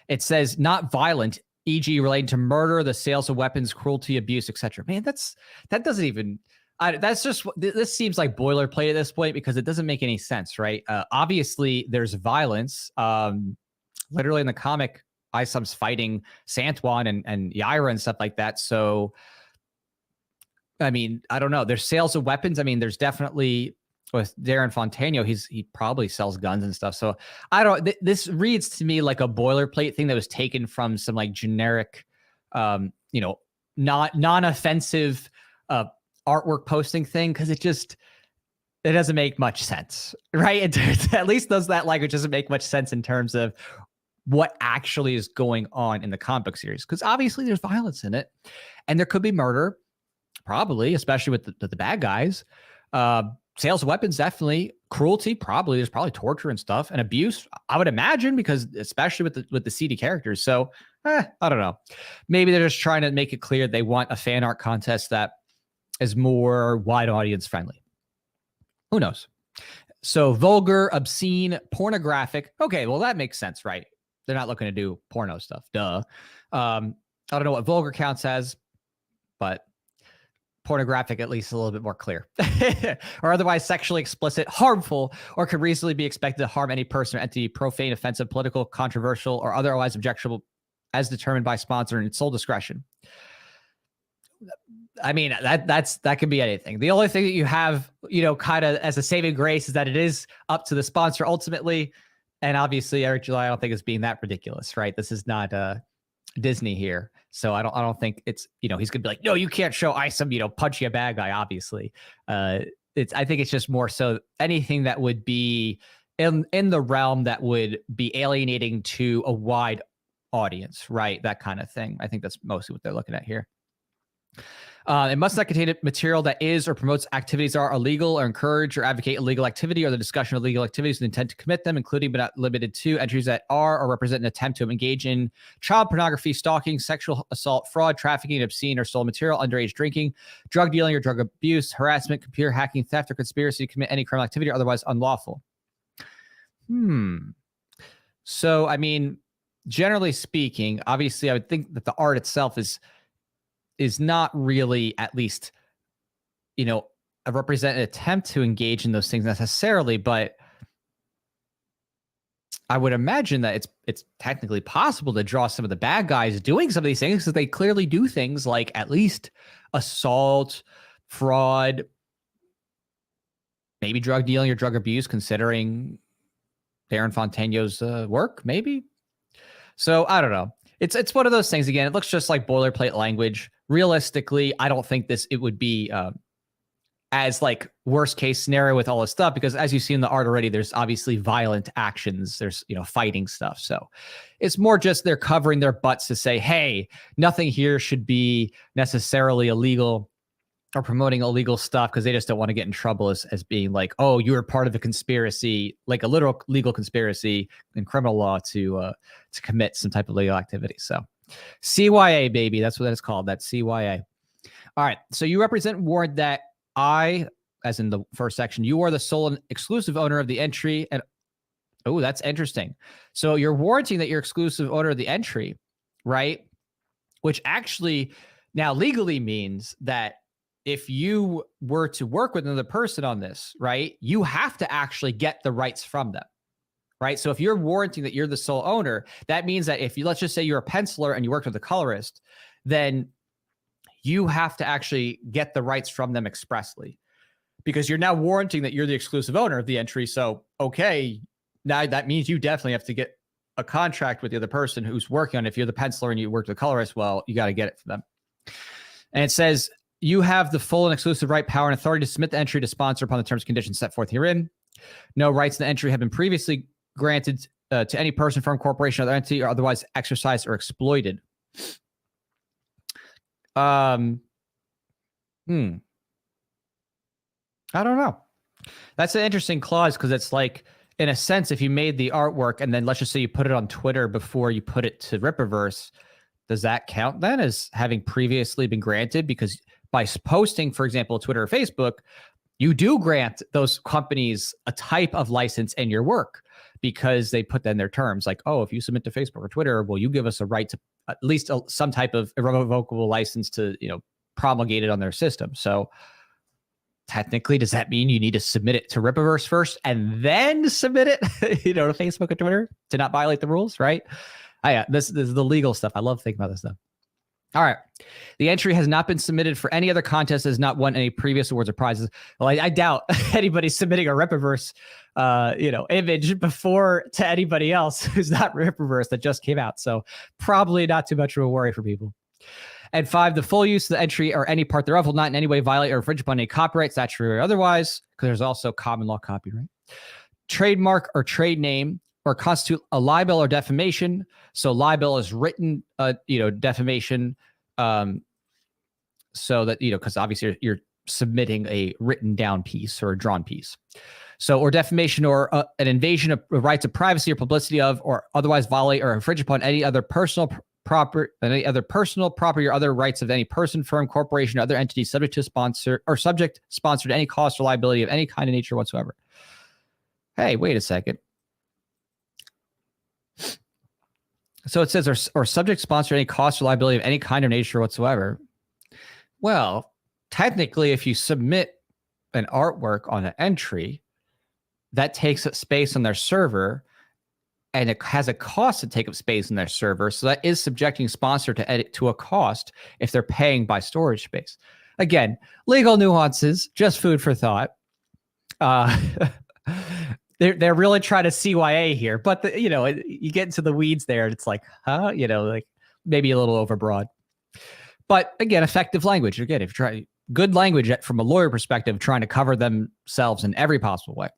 It says not violent, e.g. relating to murder, the sales of weapons, cruelty, abuse, etc. Man, that doesn't even... that's just, this seems like boilerplate at this point, because it doesn't make any sense, right? Obviously, there's violence. Literally in the comic, isom's fighting Santwan and Yaira and stuff like that. So, I mean, I don't know. There's sales of weapons. I mean, there's definitely with Darren Fontano, he probably sells guns and stuff. So I don't. This reads to me like a boilerplate thing that was taken from some like generic, not non-offensive artwork posting thing, because it doesn't make much sense, right? At least that language doesn't make much sense in terms of what actually is going on in the comic book series, because obviously there's violence in it, and there could be murder, probably, especially with the bad guys. Sales of weapons, definitely. Cruelty, probably. There's probably torture and stuff, and abuse, I would imagine, because especially with the seedy characters. So I don't know. Maybe they're just trying to make it clear they want a fan art contest that is more wide audience friendly. Who knows? So vulgar, obscene, pornographic. Okay, well, that makes sense, right? They're not looking to do porno stuff. Duh. I don't know what vulgar counts as, but pornographic at least a little bit more clear. Or otherwise sexually explicit, harmful, or could reasonably be expected to harm any person or entity, profane, offensive, political, controversial, or otherwise objectionable, as determined by sponsor and sole discretion. I mean, that could be anything. The only thing that you have, kind of as a saving grace is that it is up to the sponsor ultimately. And obviously Eric July, I don't think is being that ridiculous, right? This is not Disney here. So I don't think it's, he's gonna be like, no, you can't show isom, punching a bad guy, obviously. I think it's just more so anything that would be in the realm that would be alienating to a wide audience, right? That kind of thing. I think that's mostly what they're looking at here. It must not contain material that is or promotes activities that are illegal or encourage or advocate illegal activity or the discussion of illegal activities with intent to commit them, including but not limited to entries that are or represent an attempt to engage in child pornography, stalking, sexual assault, fraud, trafficking, obscene or stolen material, underage drinking, drug dealing or drug abuse, harassment, computer hacking, theft, or conspiracy to commit any criminal activity or otherwise unlawful. So, I mean, generally speaking, obviously, I would think that the art itself is not really, at least, a representative attempt to engage in those things necessarily, but I would imagine that it's technically possible to draw some of the bad guys doing some of these things, because they clearly do things like at least assault, fraud, maybe drug dealing or drug abuse, considering Darren Fontano's work, maybe. So I don't know. It's one of those things. Again, it looks just like boilerplate language. Realistically, I don't think it would be as like worst case scenario with all this stuff, because as you see in the art already, there's obviously violent actions. There's, fighting stuff. So it's more just they're covering their butts to say, hey, nothing here should be necessarily illegal or promoting illegal stuff, because they just don't want to get in trouble as being like, oh, you were part of a conspiracy, like a literal legal conspiracy in criminal law to commit some type of legal activity. So CYA, baby, that's what it's called. That's CYA. All right. So you represent warrant that as in the first section, you are the sole and exclusive owner of the entry. And oh, that's interesting. So you're warranting that you're exclusive owner of the entry, right? Which actually now legally means that if you were to work with another person on this, right, you have to actually get the rights from them, right? So if you're warranting that you're the sole owner, that means that if let's just say you're a penciler and you worked with a colorist, then you have to actually get the rights from them expressly, because you're now warranting that you're the exclusive owner of the entry. So, okay, now that means you definitely have to get a contract with the other person who's working on it. If you're the penciler and you work with a colorist, well, you got to get it for them. And it says, you have the full and exclusive right, power, and authority to submit the entry to sponsor upon the terms and conditions set forth herein. No rights in the entry have been previously granted to any person, firm, corporation, or other entity, or otherwise exercised or exploited. I don't know. That's an interesting clause, because it's like, in a sense, if you made the artwork and then let's just say you put it on Twitter before you put it to Rippaverse, does that count then as having previously been granted? Because by posting, for example, Twitter or Facebook, you do grant those companies a type of license in your work, because they put that in their terms, like, oh, if you submit to Facebook or Twitter, well, you give us a right to at least some type of irrevocable license to, promulgate it on their system. So technically, does that mean you need to submit it to Rippaverse first and then submit it, to Facebook or Twitter to not violate the rules, right? This is the legal stuff. I love thinking about this stuff. All right. The entry has not been submitted for any other contest, has not won any previous awards or prizes. Well, I doubt anybody's submitting a Rippaverse, image before to anybody else who's not Rippaverse that just came out. So probably not too much of a worry for people. And 5, the full use of the entry or any part thereof will not in any way violate or infringe upon any copyright, statutory or otherwise, because there's also common law copyright, trademark or trade name, or constitute a libel or defamation. So libel is written, defamation. So that, because obviously you're submitting a written down piece or a drawn piece. So, or defamation or an invasion of rights of privacy or publicity of, or otherwise violate or infringe upon any other personal property or other rights of any person, firm, corporation, or other entity subject to sponsor to any cost or liability of any kind of nature whatsoever. Hey, wait a second. So it says, or subject sponsor any cost or liability of any kind or nature whatsoever. Well, technically, if you submit an artwork on an entry, that takes up space on their server, and it has a cost to take up space in their server. So that is subjecting sponsor to a cost if they're paying by storage space. Again, legal nuances, just food for thought. They're really trying to CYA here, but you get into the weeds there, and it's like, like maybe a little overbroad. But again, effective language. Again, if you try good language from a lawyer perspective, trying to cover themselves in every possible way.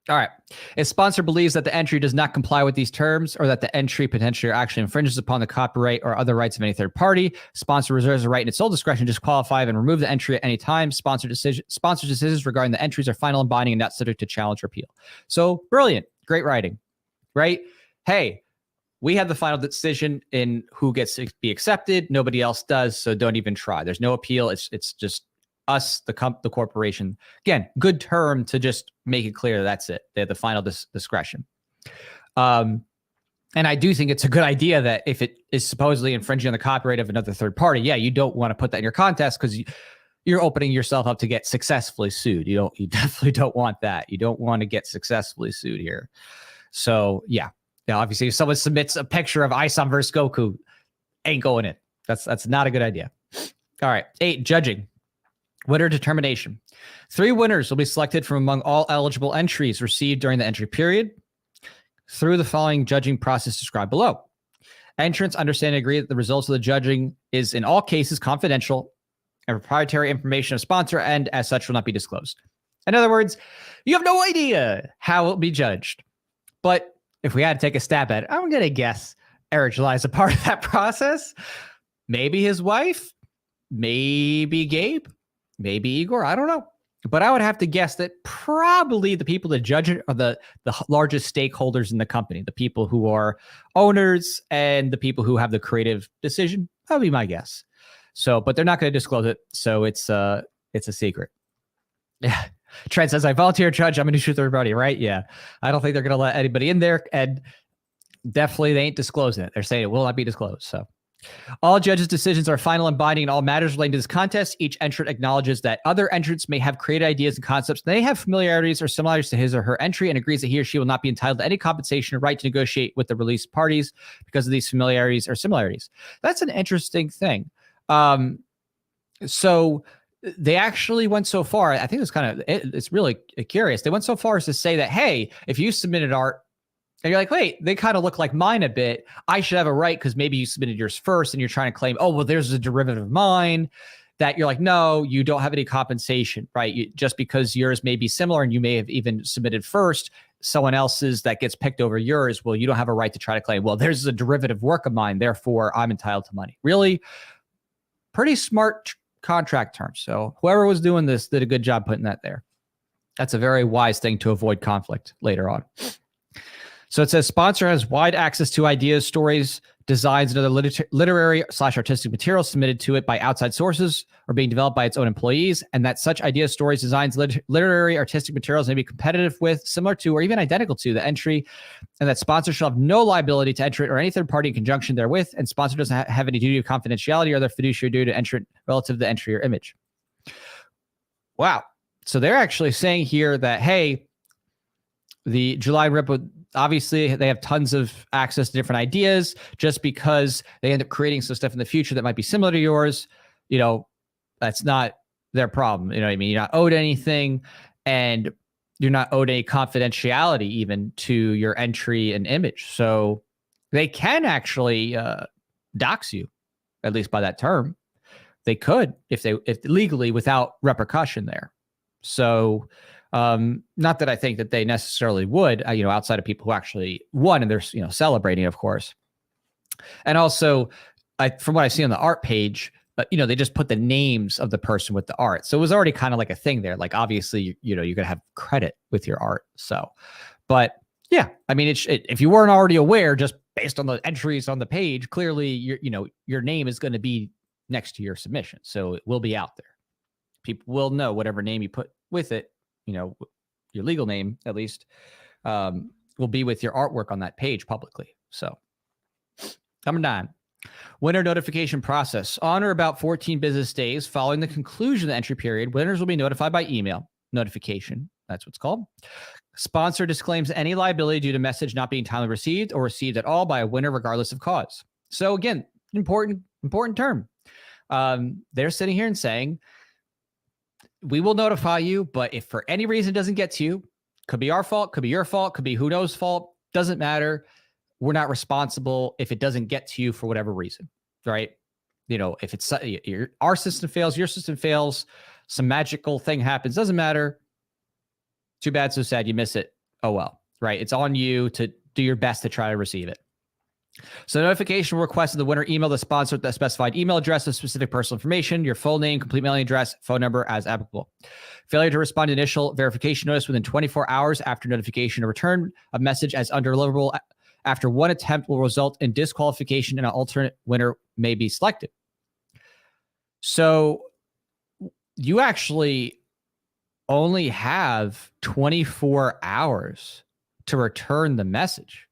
All right. If sponsor believes that the entry does not comply with these terms, or that the entry potentially or actually infringes upon the copyright or other rights of any third party, sponsor reserves the right in its sole discretion to disqualify and remove the entry at any time. Sponsor's decisions regarding the entries are final and binding and not subject to challenge or appeal. So brilliant. Great writing, right? Hey, we have the final decision in who gets to be accepted. Nobody else does, so don't even try. There's no appeal. It's just us, the corporation. Again, good term to just make it clear that's it. They have the final discretion. And I do think it's a good idea that if it is supposedly infringing on the copyright of another third party, you don't want to put that in your contest, because you're opening yourself up to get successfully sued. You definitely don't want that. You don't want to get successfully sued here. So now, obviously, if someone submits a picture of isom versus Goku, ain't going in. That's not a good idea. All right. 8, judging. Winner determination. 3 winners will be selected from among all eligible entries received during the entry period through the following judging process described below. Entrants understand and agree that the results of the judging is in all cases confidential and proprietary information of sponsor, and as such will not be disclosed. In other words, you have no idea how it will be judged. But if we had to take a stab at it, I'm going to guess Eric July is a part of that process. Maybe his wife, maybe Gabe, maybe Igor. I don't know. But I would have to guess that probably the people that judge it are the largest stakeholders in the company, the people who are owners and the people who have the creative decision. That would be my guess. So, but they're not going to disclose it. So it's a secret. Yeah. Trent says, I volunteer judge. I'm going to shoot everybody, right? Yeah. I don't think they're going to let anybody in there. And definitely they ain't disclosing it. They're saying it will not be disclosed. So all judges' decisions are final and binding in all matters relating to this contest. Each entrant acknowledges that other entrants may have created ideas and concepts. They have familiarities or similarities to his or her entry, and agrees that he or she will not be entitled to any compensation or right to negotiate with the released parties because of these familiarities or similarities. That's an interesting thing. So they actually went so far. I think it's really curious. They went so far as to say that, hey, if you submitted art and you're like, wait, they kind of look like mine a bit, I should have a right because maybe you submitted yours first and you're trying to claim, oh, well, there's a derivative of mine, that you're like, no, you don't have any compensation, right? Just because yours may be similar and you may have even submitted first, someone else's that gets picked over yours, well, you don't have a right to try to claim, well, there's a derivative work of mine, therefore I'm entitled to money. Really pretty smart contract terms. So whoever was doing this did a good job putting that there. That's a very wise thing to avoid conflict later on. So it says sponsor has wide access to ideas, stories, designs, and other literary/artistic materials submitted to it by outside sources or being developed by its own employees, and that such ideas, stories, designs, literary, artistic materials may be competitive with, similar to, or even identical to the entry, and that sponsor shall have no liability to entrant or any third party in conjunction therewith, and sponsor doesn't have any duty of confidentiality or other fiduciary duty to entrant relative to the entry or image. Wow. So they're actually saying here that, hey, the July Ripple, obviously they have tons of access to different ideas. Just because they end up creating some stuff in the future that might be similar to yours, that's not their problem. You know what I mean? You're not owed anything, and you're not owed any confidentiality even to your entry and image. So they can actually dox you, at least by that term. They could if legally without repercussion there. So not that I think that they necessarily would, outside of people who actually won and they're celebrating, of course. And also, from what I see on the art page, they just put the names of the person with the art. So it was already kind of like a thing there. Like, obviously, you're going to have credit with your art. So, but yeah, I mean, if you weren't already aware, just based on the entries on the page, clearly your name is going to be next to your submission. So it will be out there. People will know whatever name you put with it, your legal name, at least, will be with your artwork on that page publicly. So number 9. Winner notification process. On or about 14 business days following the conclusion of the entry period, winners will be notified by email notification. That's what's called. Sponsor disclaims any liability due to message not being timely received or received at all by a winner, regardless of cause. So again, important term. They're sitting here and saying, we will notify you, but if for any reason it doesn't get to you, could be our fault, could be your fault, could be who knows fault, doesn't matter. We're not responsible if it doesn't get to you for whatever reason, right? If it's our system fails, your system fails, some magical thing happens, doesn't matter. Too bad, so sad, you miss it. Oh well, right? It's on you to do your best to try to receive it. So notification request of the winner email the sponsor with the specified email address of specific personal information, your full name, complete mailing address, phone number as applicable. Failure to respond to initial verification notice within 24 hours after notification or return of message as undeliverable after one attempt will result in disqualification and an alternate winner may be selected. So you actually only have 24 hours to return the message.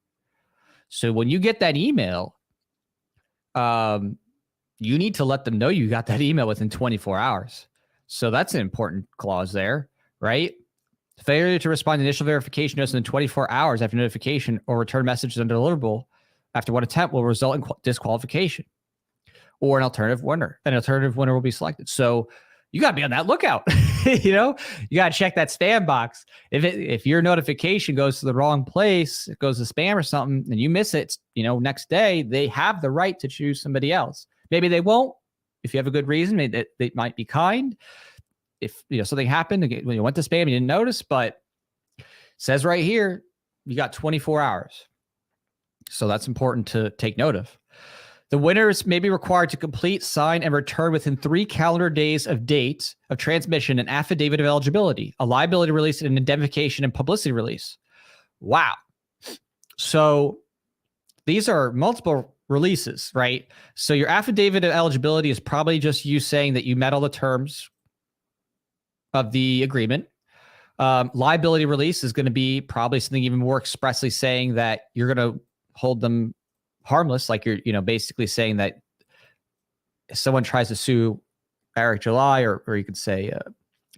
So when you get that email, you need to let them know you got that email within 24 hours. So that's an important clause there, right? Failure to respond to initial verification notice within 24 hours after notification or return message is undeliverable after one attempt will result in disqualification or an alternative winner. An alternative winner will be selected. So you got to be on that lookout. You got to check that spam box. If your notification goes to the wrong place, it goes to spam or something, and you miss it, next day, they have the right to choose somebody else. Maybe they won't. If you have a good reason, they might be kind. If something happened when you went to spam, you didn't notice, but it says right here, you got 24 hours. So that's important to take note of. The winners may be required to complete, sign, and return within 3 calendar days of date of transmission an affidavit of eligibility, a liability release, and an indemnification and publicity release. Wow. So these are multiple releases, right? So your affidavit of eligibility is probably just you saying that you met all the terms of the agreement. Liability release is going to be probably something even more expressly saying that you're going to hold them harmless, like you're basically saying that if someone tries to sue Eric July, or you could say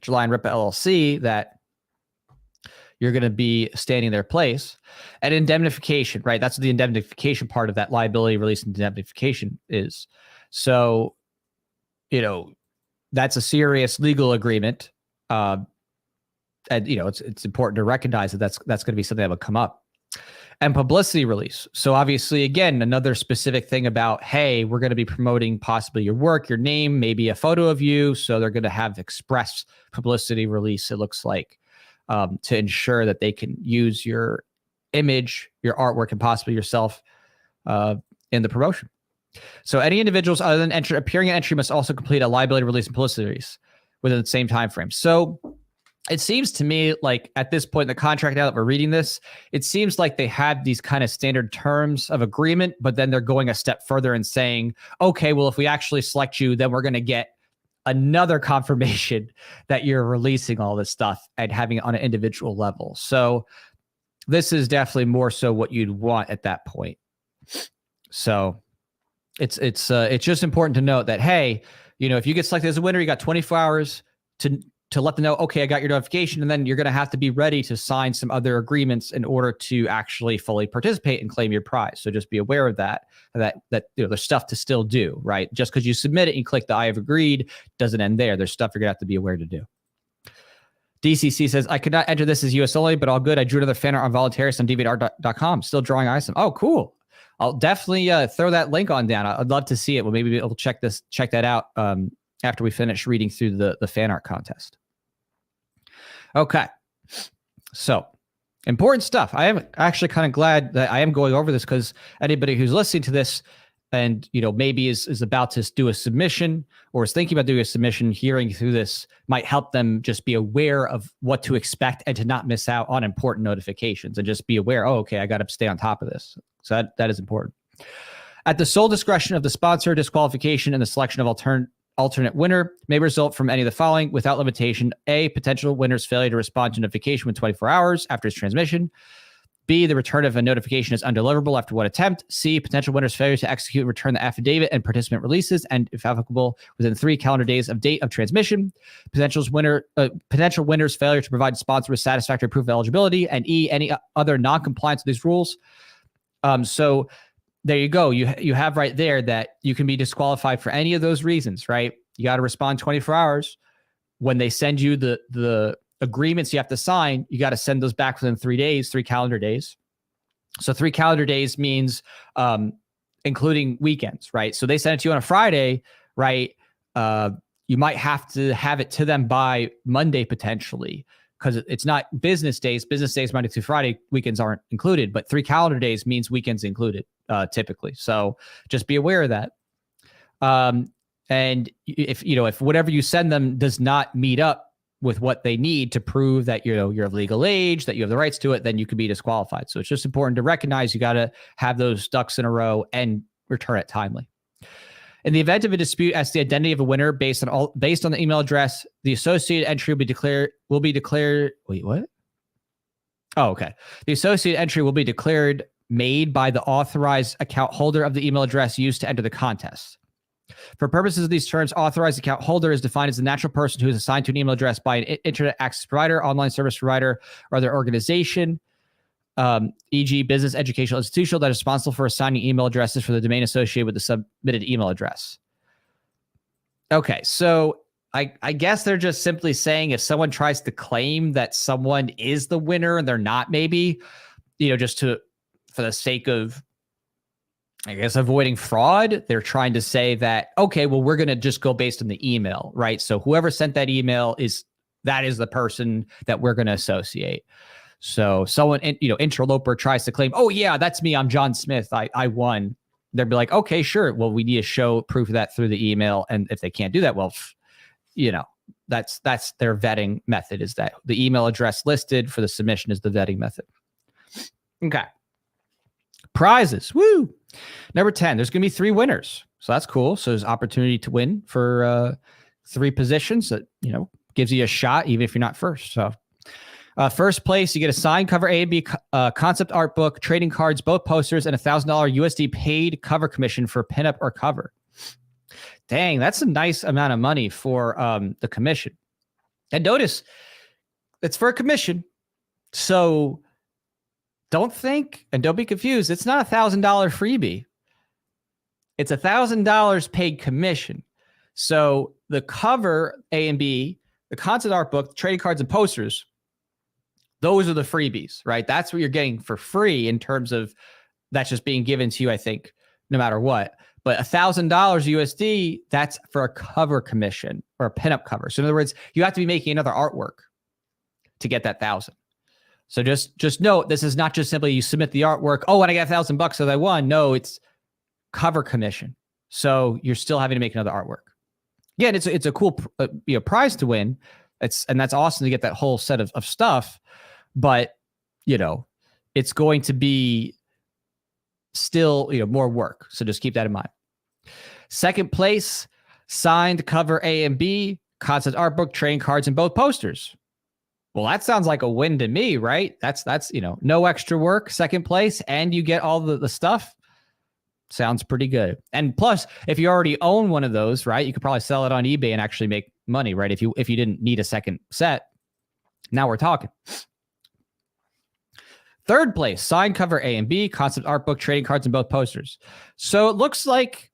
July and Rippa LLC, that you're going to be standing in their place. And indemnification, right? That's what the indemnification part of that liability release and indemnification is. So, that's a serious legal agreement. And it's important to recognize that that's going to be something that will come up. And publicity release. So obviously, again, another specific thing about, hey, we're going to be promoting possibly your work, your name, maybe a photo of you. So they're going to have express publicity release, it looks like, to ensure that they can use your image, your artwork, and possibly yourself in the promotion. So any individuals other than appearing in entry must also complete a liability release and publicity release within the same time frame. So it seems to me like at this point in the contract, now that we're reading this, it seems like they had these kind of standard terms of agreement, but then they're going a step further and saying, okay, well, if we actually select you, then we're going to get another confirmation that you're releasing all this stuff and having it on an individual level. So this is definitely more so what you'd want at that point. So it's just important to note that, hey, if you get selected as a winner, you got 24 hours to to let them know, okay, I got your notification, and then you're going to have to be ready to sign some other agreements in order to actually fully participate and claim your prize. So just be aware of that there's stuff to still do, right? Just because you submit it and click the I have agreed doesn't end there. There's stuff you're going to have to be aware to do. DCC says, I could not enter this as US only, but all good. I drew another fan art on Voluntarist on DeviantArt.com. Still drawing isom. Oh, cool. I'll definitely throw that link on down. I'd love to see it. Well, maybe we'll check that out after we finish reading through the fan art contest. Okay. So important stuff. I am actually kind of glad that I am going over this, because anybody who's listening to this and, maybe is about to do a submission or is thinking about doing a submission, hearing through this might help them just be aware of what to expect and to not miss out on important notifications, and just be aware, oh, okay, I got to stay on top of this. So that is important. At the sole discretion of the sponsor, disqualification and the selection of alternate winner may result from any of the following without limitation. A, potential winner's failure to respond to notification within 24 hours after its transmission. B, the return of a notification is undeliverable after one attempt. C, potential winner's failure to execute and return the affidavit and participant releases, and if applicable, within 3 calendar days of date of transmission. Potential winner's failure to provide sponsor with satisfactory proof of eligibility. And E, any other non-compliance with these rules. So there you go. You have right there that you can be disqualified for any of those reasons, right? You got to respond 24 hours. When they send you the agreements you have to sign, you got to send those back within 3 days, 3 calendar days. So 3 calendar days means including weekends, right? So they send it to you on a Friday, right? You might have to have it to them by Monday potentially, because it's not business days. Business days, Monday through Friday, weekends aren't included, but 3 calendar days means weekends included typically. So just be aware of that. And if whatever you send them does not meet up with what they need to prove that you're of legal age, that you have the rights to it, then you could be disqualified. So it's just important to recognize you got to have those ducks in a row and return it timely. In the event of a dispute as to the identity of a winner based on the email address, the associated entry will be declared. Wait, what? Oh, okay. The associated entry will be declared made by the authorized account holder of the email address used to enter the contest. For purposes of these terms, authorized account holder is defined as the natural person who is assigned to an email address by an internet access provider, online service provider, or other organization, e.g. business, educational, institutional, that is responsible for assigning email addresses for the domain associated with the submitted email address. Okay, so I guess they're just simply saying if someone tries to claim that someone is the winner and they're not, maybe, just for the sake of, I guess, avoiding fraud, they're trying to say that, okay, well, we're going to just go based on the email, right? So whoever sent that email is the person that we're going to associate. So someone, interloper tries to claim, oh yeah, that's me. I'm John Smith. I won. They'd be like, okay, sure. Well, we need to show proof of that through the email. And if they can't do that, well, that's their vetting method, is that the email address listed for the submission is the vetting method. Okay. Prizes. Woo. Number 10, there's going to be 3 winners. So that's cool. So there's opportunity to win for 3 positions that, gives you a shot, even if you're not first. So first place, you get a signed cover A and B concept art book, trading cards, both posters, and $1,000 USD paid cover commission for pinup or cover. Dang, that's a nice amount of money for the commission. And notice, it's for a commission. So don't think and don't be confused. It's not $1,000 freebie. It's $1,000 paid commission. So the cover A and B, the concept art book, trading cards, and posters, those are the freebies, right? That's what you're getting for free in terms of that's just being given to you, I think, no matter what. But $1,000 USD, that's for a cover commission or a pinup cover. So in other words, you have to be making another artwork to get that 1,000. So just note, this is not just simply you submit the artwork. Oh, and I got $1,000 so I won. No, it's cover commission. So you're still having to make another artwork. Again, it's a cool prize to win. And that's awesome to get that whole set of stuff. But it's going to be still more work. So just keep that in mind. Second place, signed cover A and B, concept art book, trading cards, and both posters. Well, that sounds like a win to me, right? That's no extra work. Second place, and you get all the stuff. Sounds pretty good. And plus, if you already own one of those, right, you could probably sell it on eBay and actually make money, right? If you didn't need a second set. Now we're talking. Third place, signed cover A and B, concept art book, trading cards, and both posters. So it looks like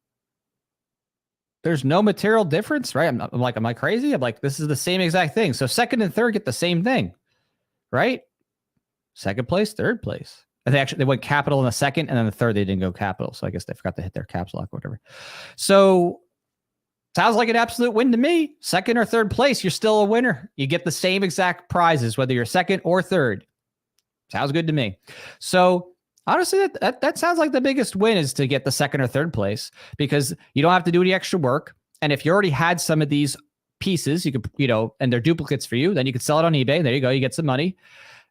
there's no material difference, right? I'm like, am I crazy? I'm like, this is the same exact thing. So second and third get the same thing, right? Second place, third place. They went capital in the second, and then the third they didn't go capital. So I guess they forgot to hit their caps lock or whatever. So sounds like an absolute win to me. Second or third place, you're still a winner. You get the same exact prizes, whether you're second or third. Sounds good to me. So honestly, that sounds like the biggest win is to get the second or third place, because you don't have to do any extra work. And if you already had some of these pieces, you could, and they're duplicates for you, then you could sell it on eBay. There you go. You get some money.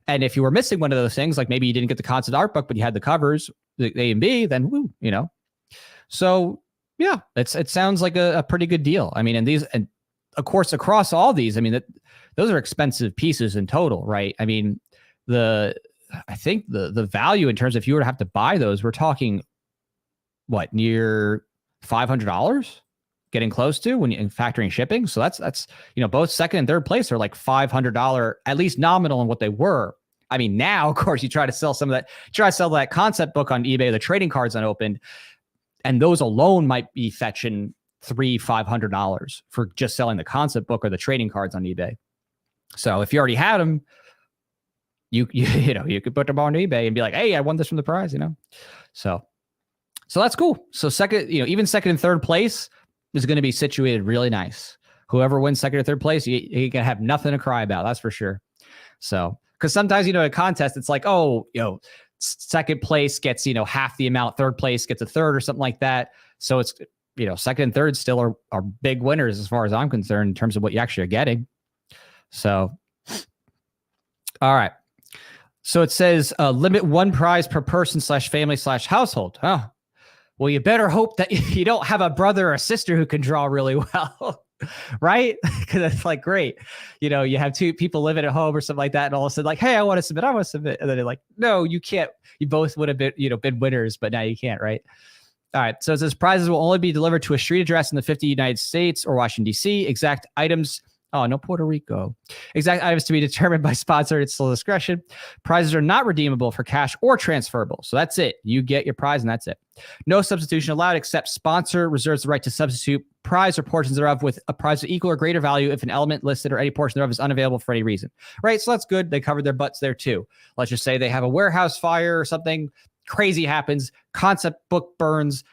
And if you were missing one of those things, like maybe you didn't get the concept art book, but you had the covers, the A and B, then woo, So yeah, it sounds like a pretty good deal. I mean, and of course, across all these, I mean, those are expensive pieces in total, right? I mean, I think the value in terms of if you were to have to buy those, we're talking what, near $500, getting close to when you factoring shipping. So that's both second and third place are like $500 at least nominal in what they were. I mean, now of course you try to sell that concept book on eBay, the trading cards unopened, and those alone might be fetching $500 for just selling the concept book or the trading cards on eBay. So if you already had them, you could put them on eBay and be like, hey, I won this from the prize, So that's cool. So second, even second and third place is going to be situated really nice. Whoever wins second or third place, you can have nothing to cry about. That's for sure. So, because sometimes, a contest, it's like, second place gets, half the amount, third place gets a third or something like that. So it's, second and third still are big winners as far as I'm concerned in terms of what you actually are getting. So, all right. So it says limit one prize per person / family / household. Oh, well, you better hope that you don't have a brother or sister who can draw really well, right? Because it's like, great. You have two people living at home or something like that. And all of a sudden like, hey, I want to submit. And then they're like, no, you can't. You both would have been, been winners, but now you can't, right? All right. So it says prizes will only be delivered to a street address in the 50 United States or Washington, D.C. Exact items. Oh, no Puerto Rico. Exact items to be determined by sponsor at sole discretion. Prizes are not redeemable for cash or transferable. So that's it. You get your prize and that's it. No substitution allowed except sponsor reserves the right to substitute prize or portions thereof with a prize of equal or greater value if an element listed or any portion thereof is unavailable for any reason. Right? So that's good. They covered their butts there too. Let's just say they have a warehouse fire or something crazy happens. Concept book burns.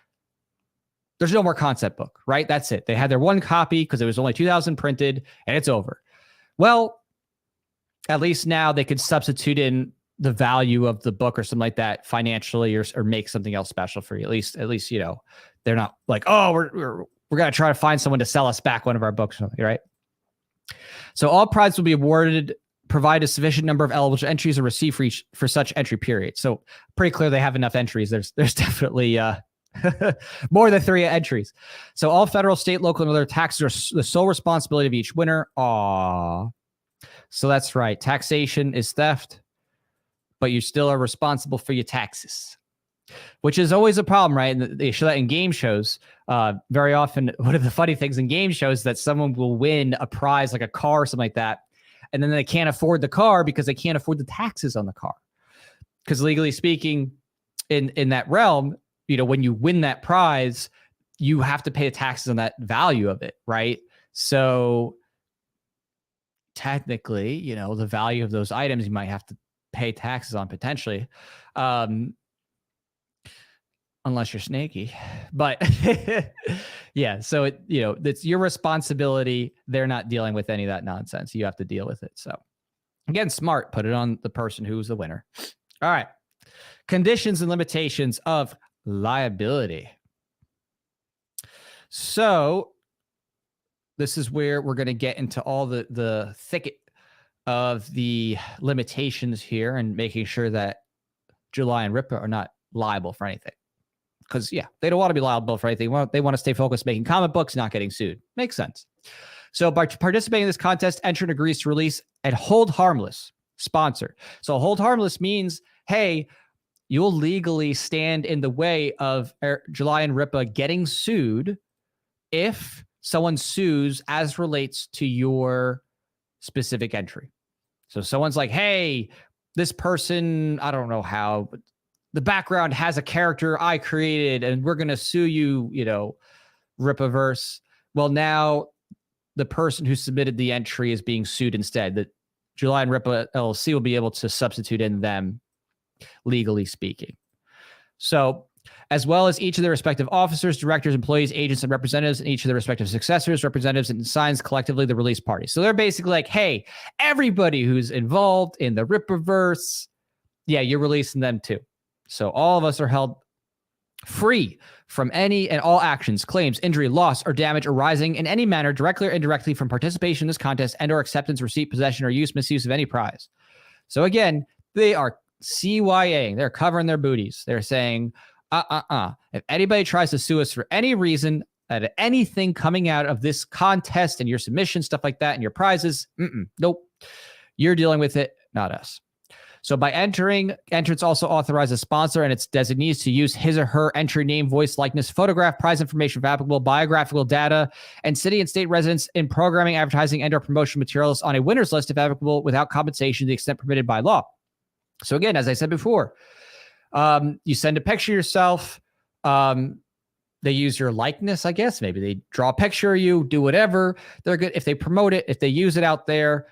There's no more concept book, right? That's it. They had their one copy because it was only 2,000 printed and it's over. Well, at least now they could substitute in the value of the book or something like that financially or make something else special for you. At least, they're not like, oh, we're going to try to find someone to sell us back one of our books or something, right? So all prizes will be awarded provided a sufficient number of eligible entries are received for such entry period. So pretty clear they have enough entries. There's definitely more than 3 entries. So all federal, state, local, and other taxes are the sole responsibility of each winner. Aww. So that's right. Taxation is theft, but you still are responsible for your taxes, which is always a problem, right? And they show that in game shows. Very often, one of the funny things in game shows is that someone will win a prize like a car or something like that, and then they can't afford the car because they can't afford the taxes on the car. Because legally speaking, in that realm, when you win that prize, you have to pay the taxes on that value of it, right? So technically, the value of those items you might have to pay taxes on potentially, unless you're snaky. But yeah, so it's your responsibility. They're not dealing with any of that nonsense. You have to deal with it. So again, smart, put it on the person who's the winner. All right. Conditions and limitations of liability. So this is where we're going to get into all the thicket of the limitations here and making sure that July and Rippa are not liable for anything. Because, yeah, they don't want to be liable for anything. They want to stay focused making comic books, not getting sued. Makes sense. So by participating in this contest, entrant agrees to release and hold harmless sponsor. So hold harmless means, hey, you'll legally stand in the way of July and Rippa getting sued if someone sues as relates to your specific entry. So someone's like, hey, this person, I don't know how, but the background has a character I created and we're going to sue you, Rippaverse. Well, now the person who submitted the entry is being sued instead. That July and Rippa LLC will be able to substitute in them, legally speaking. So, as well as each of their respective officers, directors, employees, agents, and representatives, and each of their respective successors, representatives, and signs collectively the release party. So they're basically like, hey, everybody who's involved in the Rippaverse, yeah, you're releasing them too. So all of us are held free from any and all actions, claims, injury, loss, or damage arising in any manner, directly or indirectly, from participation in this contest and or acceptance, receipt, possession, or use, misuse of any prize. So again, they are CYAing. They're covering their booties. They're saying, if anybody tries to sue us for any reason, at anything coming out of this contest and your submission, stuff like that, and your prizes, nope. You're dealing with it, not us. So by entering, entrants also authorize a sponsor and its designees to use his or her entry name, voice, likeness, photograph, prize information for applicable biographical data, and city and state residents in programming, advertising, and or promotional materials on a winner's list if applicable without compensation to the extent permitted by law. So again, as I said before, you send a picture of yourself. They use your likeness, I guess. Maybe they draw a picture of you, do whatever. They're good. If they promote it, if they use it out there,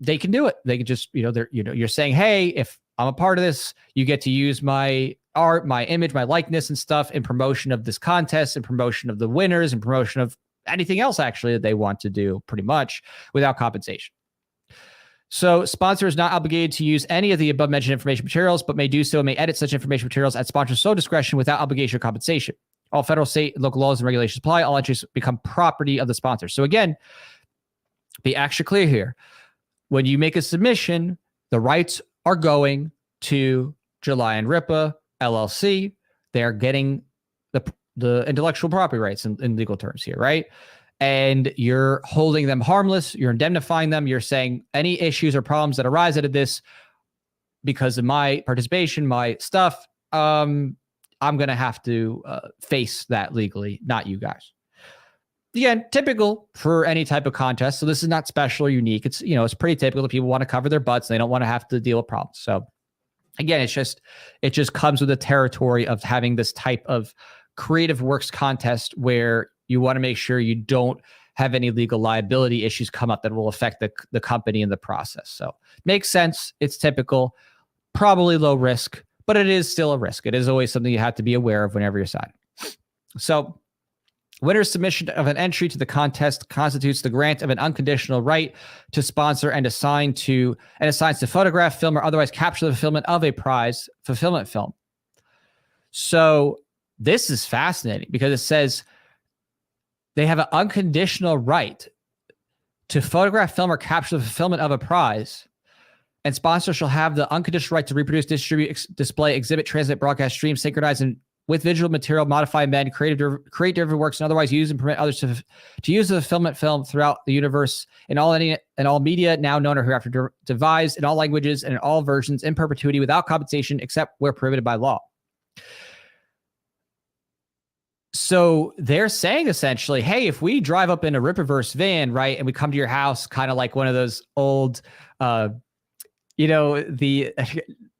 they can do it. They can just, you're saying, hey, if I'm a part of this, you get to use my art, my image, my likeness and stuff in promotion of this contest and promotion of the winners and promotion of anything else actually that they want to do, pretty much without compensation. So sponsor is not obligated to use any of the above mentioned information materials, but may do so and may edit such information materials at sponsor's sole discretion without obligation or compensation. All federal, state, and local laws and regulations apply. All entries become property of the sponsor. So again, be extra clear here. When you make a submission, the rights are going to July and Rippa LLC. They're getting the intellectual property rights in legal terms here, right? And you're holding them harmless. You're indemnifying them. You're saying any issues or problems that arise out of this because of my participation, my stuff, I'm going to have to face that legally, not you guys. Again, typical for any type of contest. So this is not special or unique. It's, it's pretty typical that people want to cover their butts. And they don't want to have to deal with problems. So again, it just comes with the territory of having this type of creative works contest where you want to make sure you don't have any legal liability issues come up that will affect the company in the process. So makes sense. It's typical, probably low risk, but it is still a risk. It is always something you have to be aware of whenever you're signing. So winner's submission of an entry to the contest constitutes the grant of an unconditional right to sponsor and assigns to photograph, film, or otherwise capture the fulfillment of a prize fulfillment film. So this is fascinating because it says they have an unconditional right to photograph, film, or capture the fulfillment of a prize, and sponsors shall have the unconditional right to reproduce, distribute, display, exhibit, translate, broadcast, stream, synchronize, and with visual material, modify, amend, create derivative works, and otherwise use and permit others to use the fulfillment film throughout the universe in all media now known or hereafter devised in all languages and in all versions in perpetuity without compensation except where prohibited by law. So they're saying essentially, hey, if we drive up in a Rippaverse van, right, and we come to your house, kind of like one of those old, the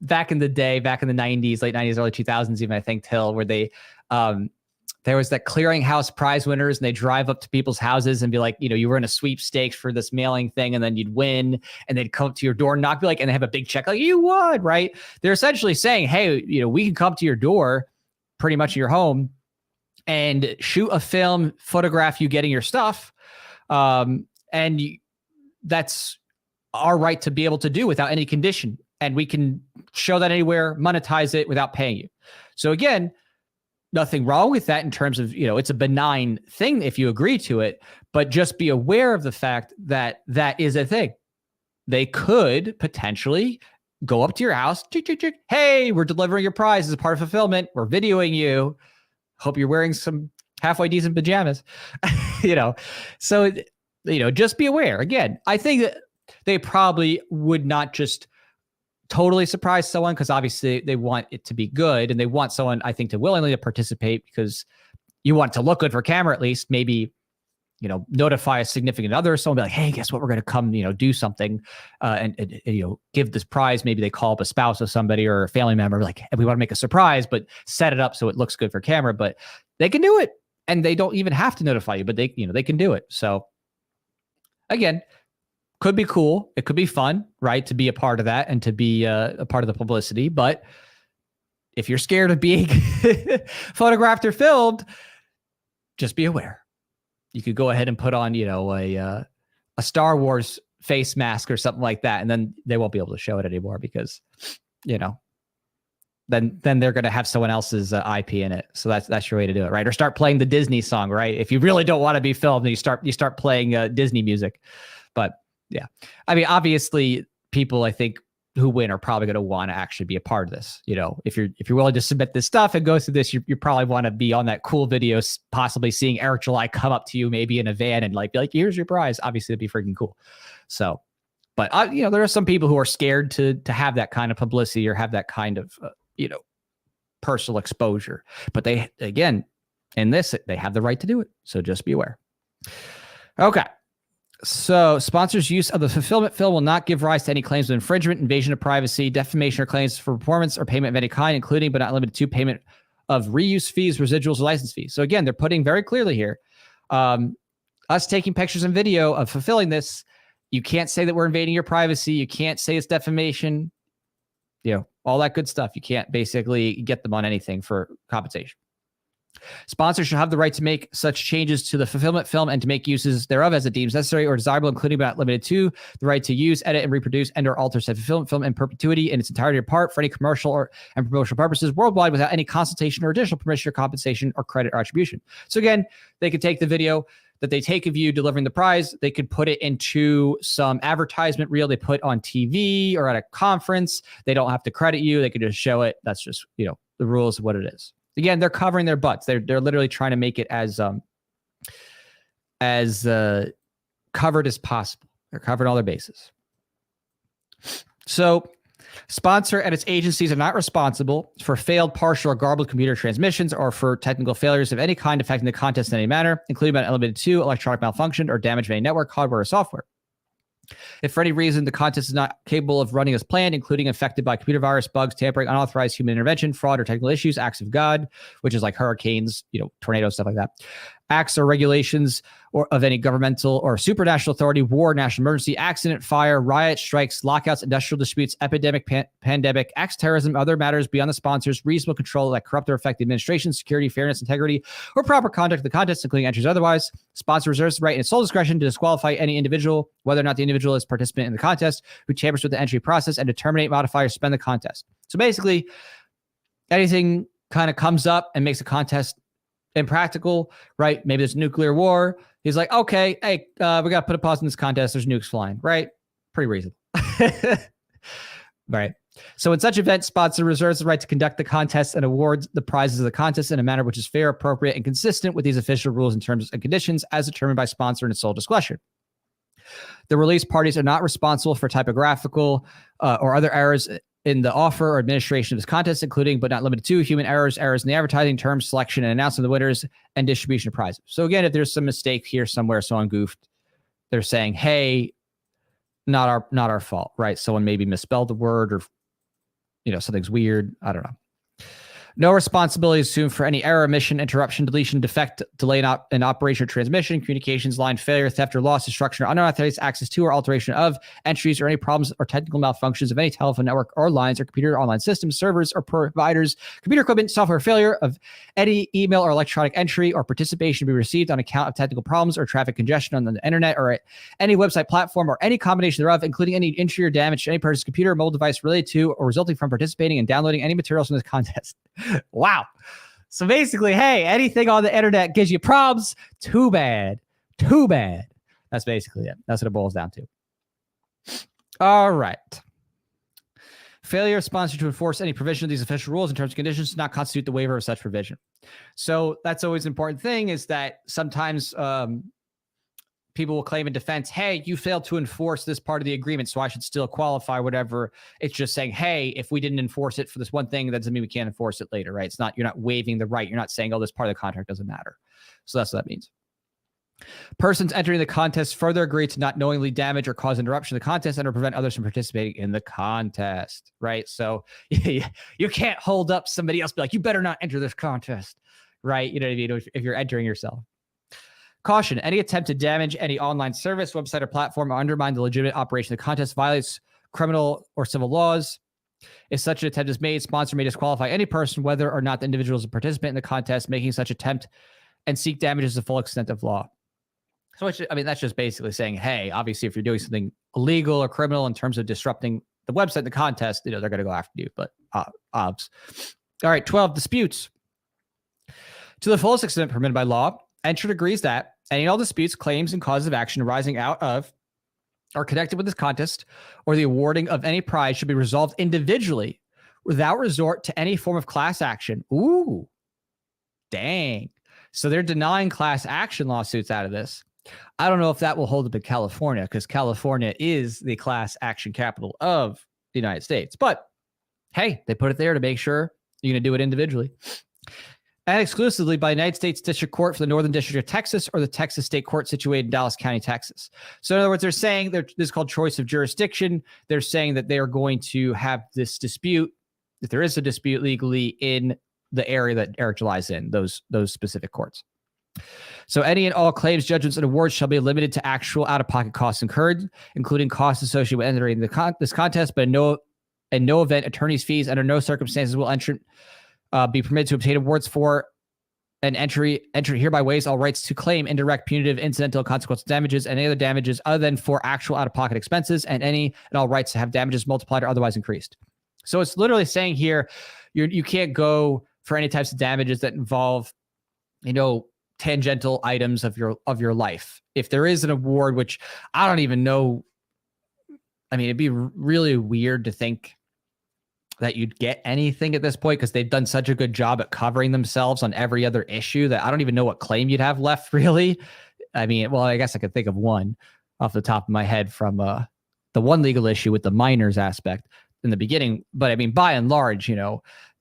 back in the day, back in the 90s, late 90s, early 2000s, even I think till where they, there was that clearinghouse prize winners and they drive up to people's houses and be like, you were in a sweepstakes for this mailing thing and then you'd win and they'd come to your door and knock, be like, and they have a big check like you won, right? They're essentially saying, hey, we can come to your door pretty much in your home and shoot a film, photograph you getting your stuff. That's our right to be able to do without any condition. And we can show that anywhere, monetize it without paying you. So again, nothing wrong with that in terms of, it's a benign thing if you agree to it, but just be aware of the fact that that is a thing. They could potentially go up to your house. Hey, we're delivering your prize as a part of fulfillment. We're videoing you. Hope you're wearing some halfway decent pajamas, So, just be aware. Again, I think that they probably would not just totally surprise someone because obviously they want it to be good and they want someone, I think, to willingly to participate because you want it to look good for camera at least. Maybe, notify a significant other. Someone be like, hey, guess what? We're going to come, do something and give this prize. Maybe they call up a spouse of somebody or a family member, like, hey, we want to make a surprise, but set it up so it looks good for camera. But they can do it and they don't even have to notify you, but they can do it. So again, could be cool. It could be fun, right? To be a part of that and to be a part of the publicity. But if you're scared of being photographed or filmed, just be aware. You could go ahead and put on, a Star Wars face mask or something like that. And then they won't be able to show it anymore because, then they're going to have someone else's IP in it. So that's your way to do it, right? Or start playing the Disney song, right? If you really don't want to be filmed, then you start playing Disney music. But yeah, I mean, obviously, people I think who win are probably going to want to actually be a part of this. If you're willing to submit this stuff and go through this, you probably want to be on that cool video, possibly seeing Eric July come up to you maybe in a van and be like, here's your prize. Obviously, it'd be freaking cool. So, but there are some people who are scared to have that kind of publicity or have that kind of personal exposure. But they, again, in this, they have the right to do it. So just be aware. Okay. So sponsors' use of the fulfillment film will not give rise to any claims of infringement, invasion of privacy, defamation, or claims for performance or payment of any kind, including but not limited to payment of reuse fees, residuals, or license fees. So again, they're putting very clearly here, us taking pictures and video of fulfilling this, you can't say that we're invading your privacy. You can't say it's defamation, all that good stuff. You can't basically get them on anything for compensation. Sponsors shall have the right to make such changes to the fulfillment film and to make uses thereof as it deems necessary or desirable, including but not limited to the right to use, edit, and reproduce and/or alter said fulfillment film in perpetuity in its entirety or part for any commercial and promotional purposes worldwide without any consultation or additional permission or compensation or credit or attribution. So again, they could take the video that they take of you delivering the prize. They could put it into some advertisement reel they put on TV or at a conference. They don't have to credit you. They could just show it. That's just, the rules of what it is. Again, they're covering their butts. They're literally trying to make it as covered as possible. They're covering all their bases. So, sponsor and its agencies are not responsible for failed, partial, or garbled computer transmissions or for technical failures of any kind affecting the contest in any manner, including but not limited to electronic malfunction or damage of any network, hardware, or software. If for any reason the contest is not capable of running as planned, including affected by computer virus, bugs, tampering, unauthorized human intervention, fraud, or technical issues, acts of God, which is like hurricanes, tornadoes, stuff like that, acts or regulations or of any governmental or supranational authority, war, national emergency, accident, fire, riot, strikes, lockouts, industrial disputes, epidemic, pandemic, acts, terrorism, other matters beyond the sponsors, reasonable control that corrupt or affect the administration, security, fairness, integrity, or proper conduct of the contest, including entries otherwise. Sponsor reserves the right in its sole discretion to disqualify any individual, whether or not the individual is participant in the contest, who tampers with the entry process, and to terminate, modify, or suspend the contest. So basically, anything kind of comes up and makes a contest impractical, right? Maybe there's nuclear war. He's like, okay, hey, we got to put a pause in this contest. There's nukes flying, right? Pretty reasonable. Right. So in such event, sponsor reserves the right to conduct the contest and awards the prizes of the contest in a manner which is fair, appropriate, and consistent with these official rules and terms and conditions as determined by sponsor in its sole discretion. The release parties are not responsible for typographical or other errors in the offer or administration of this contest, including but not limited to human errors, errors in the advertising, terms, selection, and announcement of the winners, and distribution of prizes. So again, if there's some mistake here somewhere, someone goofed, they're saying, hey, not our fault, right? Someone maybe misspelled the word or, something's weird. I don't know. No responsibility is assumed for any error, omission, interruption, deletion, defect, delay in operation or transmission, communications line failure, theft or loss, destruction, or unauthorized access to or alteration of entries, or any problems or technical malfunctions of any telephone network or lines or computer online systems, servers or providers, computer equipment, software failure of any email or electronic entry or participation to be received on account of technical problems or traffic congestion on the internet or at any website platform or any combination thereof, including any injury or damage to any person's computer or mobile device related to or resulting from participating and downloading any materials from this contest. Wow. So basically, hey, anything on the internet gives you problems. Too bad. Too bad. That's basically it. That's what it boils down to. All right. Failure of sponsor to enforce any provision of these official rules and terms and conditions does not constitute the waiver of such provision. So that's always an important thing, is that sometimes people will claim in defense, hey, you failed to enforce this part of the agreement, so I should still qualify, whatever. It's just saying, hey, if we didn't enforce it for this one thing, that doesn't mean we can't enforce it later, right? It's not, you're not waiving the right. You're not saying, oh, this part of the contract doesn't matter. So that's what that means. Persons entering the contest further agree to not knowingly damage or cause interruption of the contest and or prevent others from participating in the contest, right? So you can't hold up somebody else, be like, you better not enter this contest, right? You know what I mean? If you're entering yourself. Caution, any attempt to damage any online service, website, or platform or undermine the legitimate operation of the contest violates criminal or civil laws. If such an attempt is made, sponsor may disqualify any person, whether or not the individual is a participant in the contest, making such attempt and seek damages to the full extent of law. So, that's just basically saying, hey, obviously, if you're doing something illegal or criminal in terms of disrupting the website, the contest, they're going to go after you, but obs. All right, 12, disputes. To the fullest extent permitted by law, Entrant agrees that any and all disputes, claims, and causes of action arising out of or connected with this contest or the awarding of any prize should be resolved individually without resort to any form of class action. Ooh, dang. So they're denying class action lawsuits out of this. I don't know if that will hold up in California, because California is the class action capital of the United States. But hey, they put it there to make sure you're going to do it individually. And exclusively by United States District Court for the Northern District of Texas or the Texas State Court situated in Dallas County, Texas. So in other words, they're saying this is called choice of jurisdiction. They're saying that they are going to have this dispute, if there is a dispute legally, in the area that Eric July is in, those specific courts. So any and all claims, judgments, and awards shall be limited to actual out-of-pocket costs incurred, including costs associated with entering this contest, but in no event attorney's fees. Under no circumstances will entrant be permitted to obtain awards for an entry hereby waives all rights to claim indirect, punitive, incidental, consequential damages and any other damages other than for actual out-of-pocket expenses, and any and all rights to have damages multiplied or otherwise increased. So it's literally saying here, you can't go for any types of damages that involve, tangential items of your life. If there is an award, which I don't even know, it'd be really weird to think that you'd get anything at this point, because they've done such a good job at covering themselves on every other issue that I don't even know what claim you'd have left, really. I guess I could think of one off the top of my head from the one legal issue with the minors aspect in the beginning. But by and large,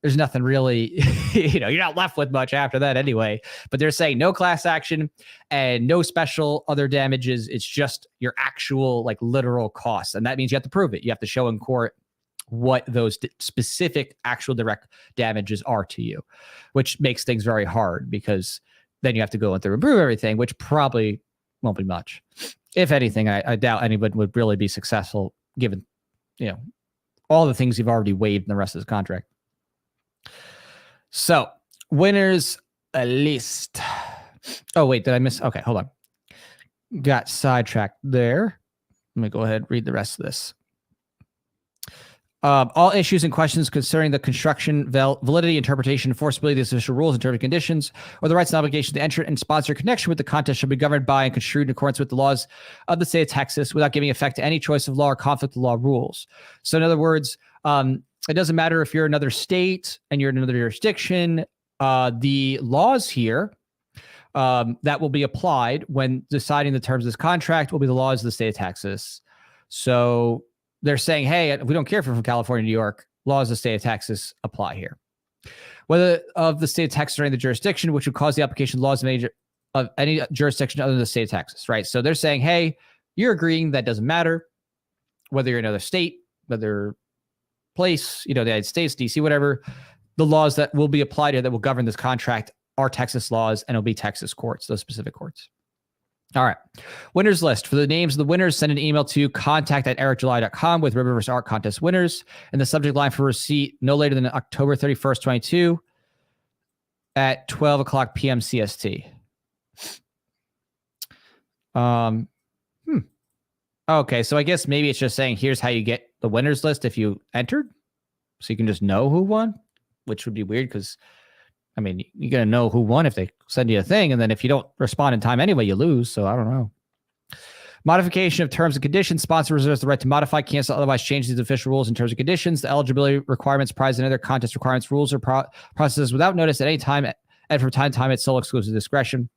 there's nothing really, you're not left with much after that anyway. But they're saying no class action and no special other damages. It's just your actual, literal costs. And that means you have to prove it. You have to show in court what those specific actual direct damages are to you, which makes things very hard, because then you have to go through and prove everything, which probably won't be much. If anything, I doubt anyone would really be successful given, all the things you've already waived in the rest of this contract. So, winners list. Oh, wait, did I miss? Okay, hold on. Got sidetracked there. Let me go ahead and read the rest of this. All issues and questions concerning the construction, validity, interpretation, enforceability of the official rules and terms and conditions, or the rights and obligations to enter and sponsor in connection with the contest shall be governed by and construed in accordance with the laws of the state of Texas without giving effect to any choice of law or conflict of law rules. So in other words, it doesn't matter if you're another state and you're in another jurisdiction. The laws here that will be applied when deciding the terms of this contract will be the laws of the state of Texas. So they're saying, hey, we don't care if you're from California, New York, laws of the state of Texas apply here. Whether of the state of Texas or any of the jurisdiction, which would cause the application of laws of any jurisdiction other than the state of Texas, right? So they're saying, hey, you're agreeing that doesn't matter whether you're in another state, whether place, the United States, DC, whatever, the laws that will be applied here that will govern this contract are Texas laws, and it'll be Texas courts, those specific courts. All right. Winners list. For the names of the winners, send an email to contact@ericjuly.com with Rippaverse Art Contest winners, and the subject line for receipt no later than October 31st, 22 at 12 o'clock p.m. CST. Okay, so I guess maybe it's just saying here's how you get the winners list if you entered, so you can just know who won, which would be weird because you're going to know who won if they send you a thing. And then if you don't respond in time anyway, you lose. So I don't know. Modification of terms and conditions. Sponsor reserves the right to modify, cancel, otherwise change these official rules and terms and conditions. The eligibility requirements, prize, and other contest requirements, rules, or processes without notice at any time and from time to time at sole exclusive discretion.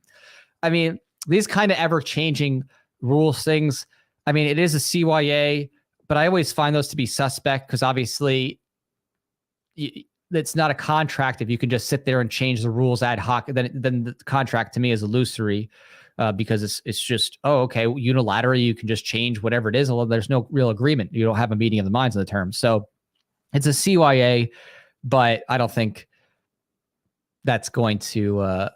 These kind of ever-changing rules things. I mean, it is a CYA, but I always find those to be suspect because obviously it's not a contract. If you can just sit there and change the rules ad hoc, then the contract to me is illusory because it's just, oh, okay, unilaterally you can just change whatever it is. Although there's no real agreement. You don't have a meeting of the minds on the terms. So it's a CYA, but I don't think that's going to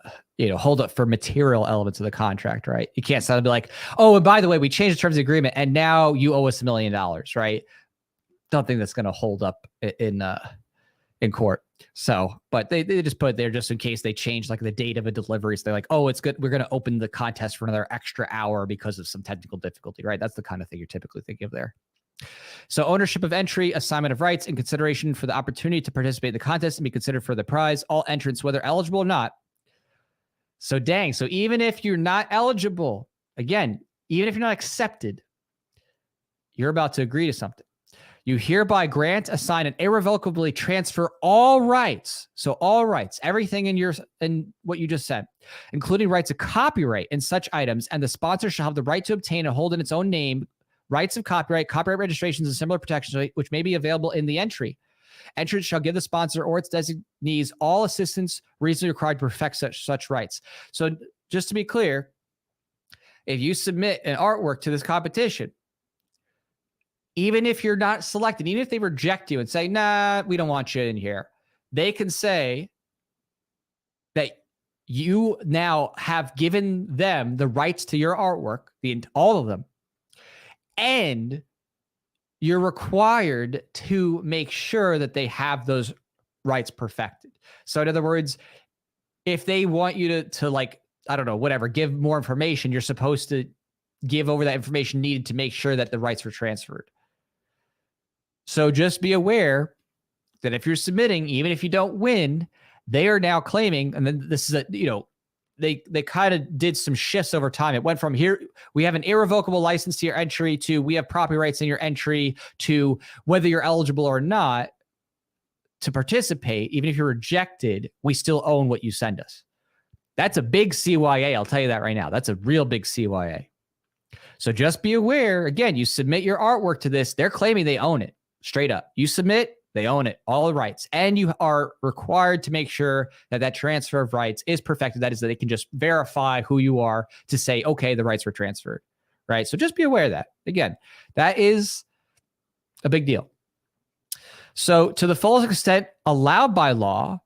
hold up for material elements of the contract, right? You can't suddenly be like, oh, and by the way, we changed the terms of the agreement and now you owe us $1 million, right? Don't think that's going to hold up in court. So, but they just put it there just in case they change like the date of a delivery. So they're like, oh, it's good. We're going to open the contest for another extra hour because of some technical difficulty, right? That's the kind of thing you're typically thinking of there. So ownership of entry, assignment of rights, and consideration for the opportunity to participate in the contest and be considered for the prize, all entrants, whether eligible or not. So dang. So even if you're not eligible, again, even if you're not accepted, you're about to agree to something. You hereby grant, assign, and irrevocably transfer all rights. So all rights, everything in what you just said, including rights of copyright in such items, and the sponsor shall have the right to obtain and hold in its own name rights of copyright, copyright registrations, and similar protections which may be available in the entry. Entrants shall give the sponsor or its designees all assistance reasonably required to perfect such rights. So just to be clear, if you submit an artwork to this competition, even if you're not selected, even if they reject you and say, nah, we don't want you in here, they can say that you now have given them the rights to your artwork, all of them, and you're required to make sure that they have those rights perfected. So in other words, if they want you to like, I don't know, whatever, give more information, you're supposed to give over that information needed to make sure that the rights were transferred. So just be aware that if you're submitting, even if you don't win, they are now claiming, and then this is they kind of did some shifts over time. It went from here, we have an irrevocable license to your entry, to we have property rights in your entry, to whether you're eligible or not to participate, even if you're rejected, we still own what you send us. That's a big CYA. I'll tell you that right now. That's a real big CYA. So just be aware, again, you submit your artwork to this, they're claiming they own it straight up. You submit, they own it, all the rights. And you are required to make sure that that transfer of rights is perfected. That is, that they can just verify who you are to say, okay, the rights were transferred, right? So just be aware of that. Again, that is a big deal. So to the fullest extent allowed by law,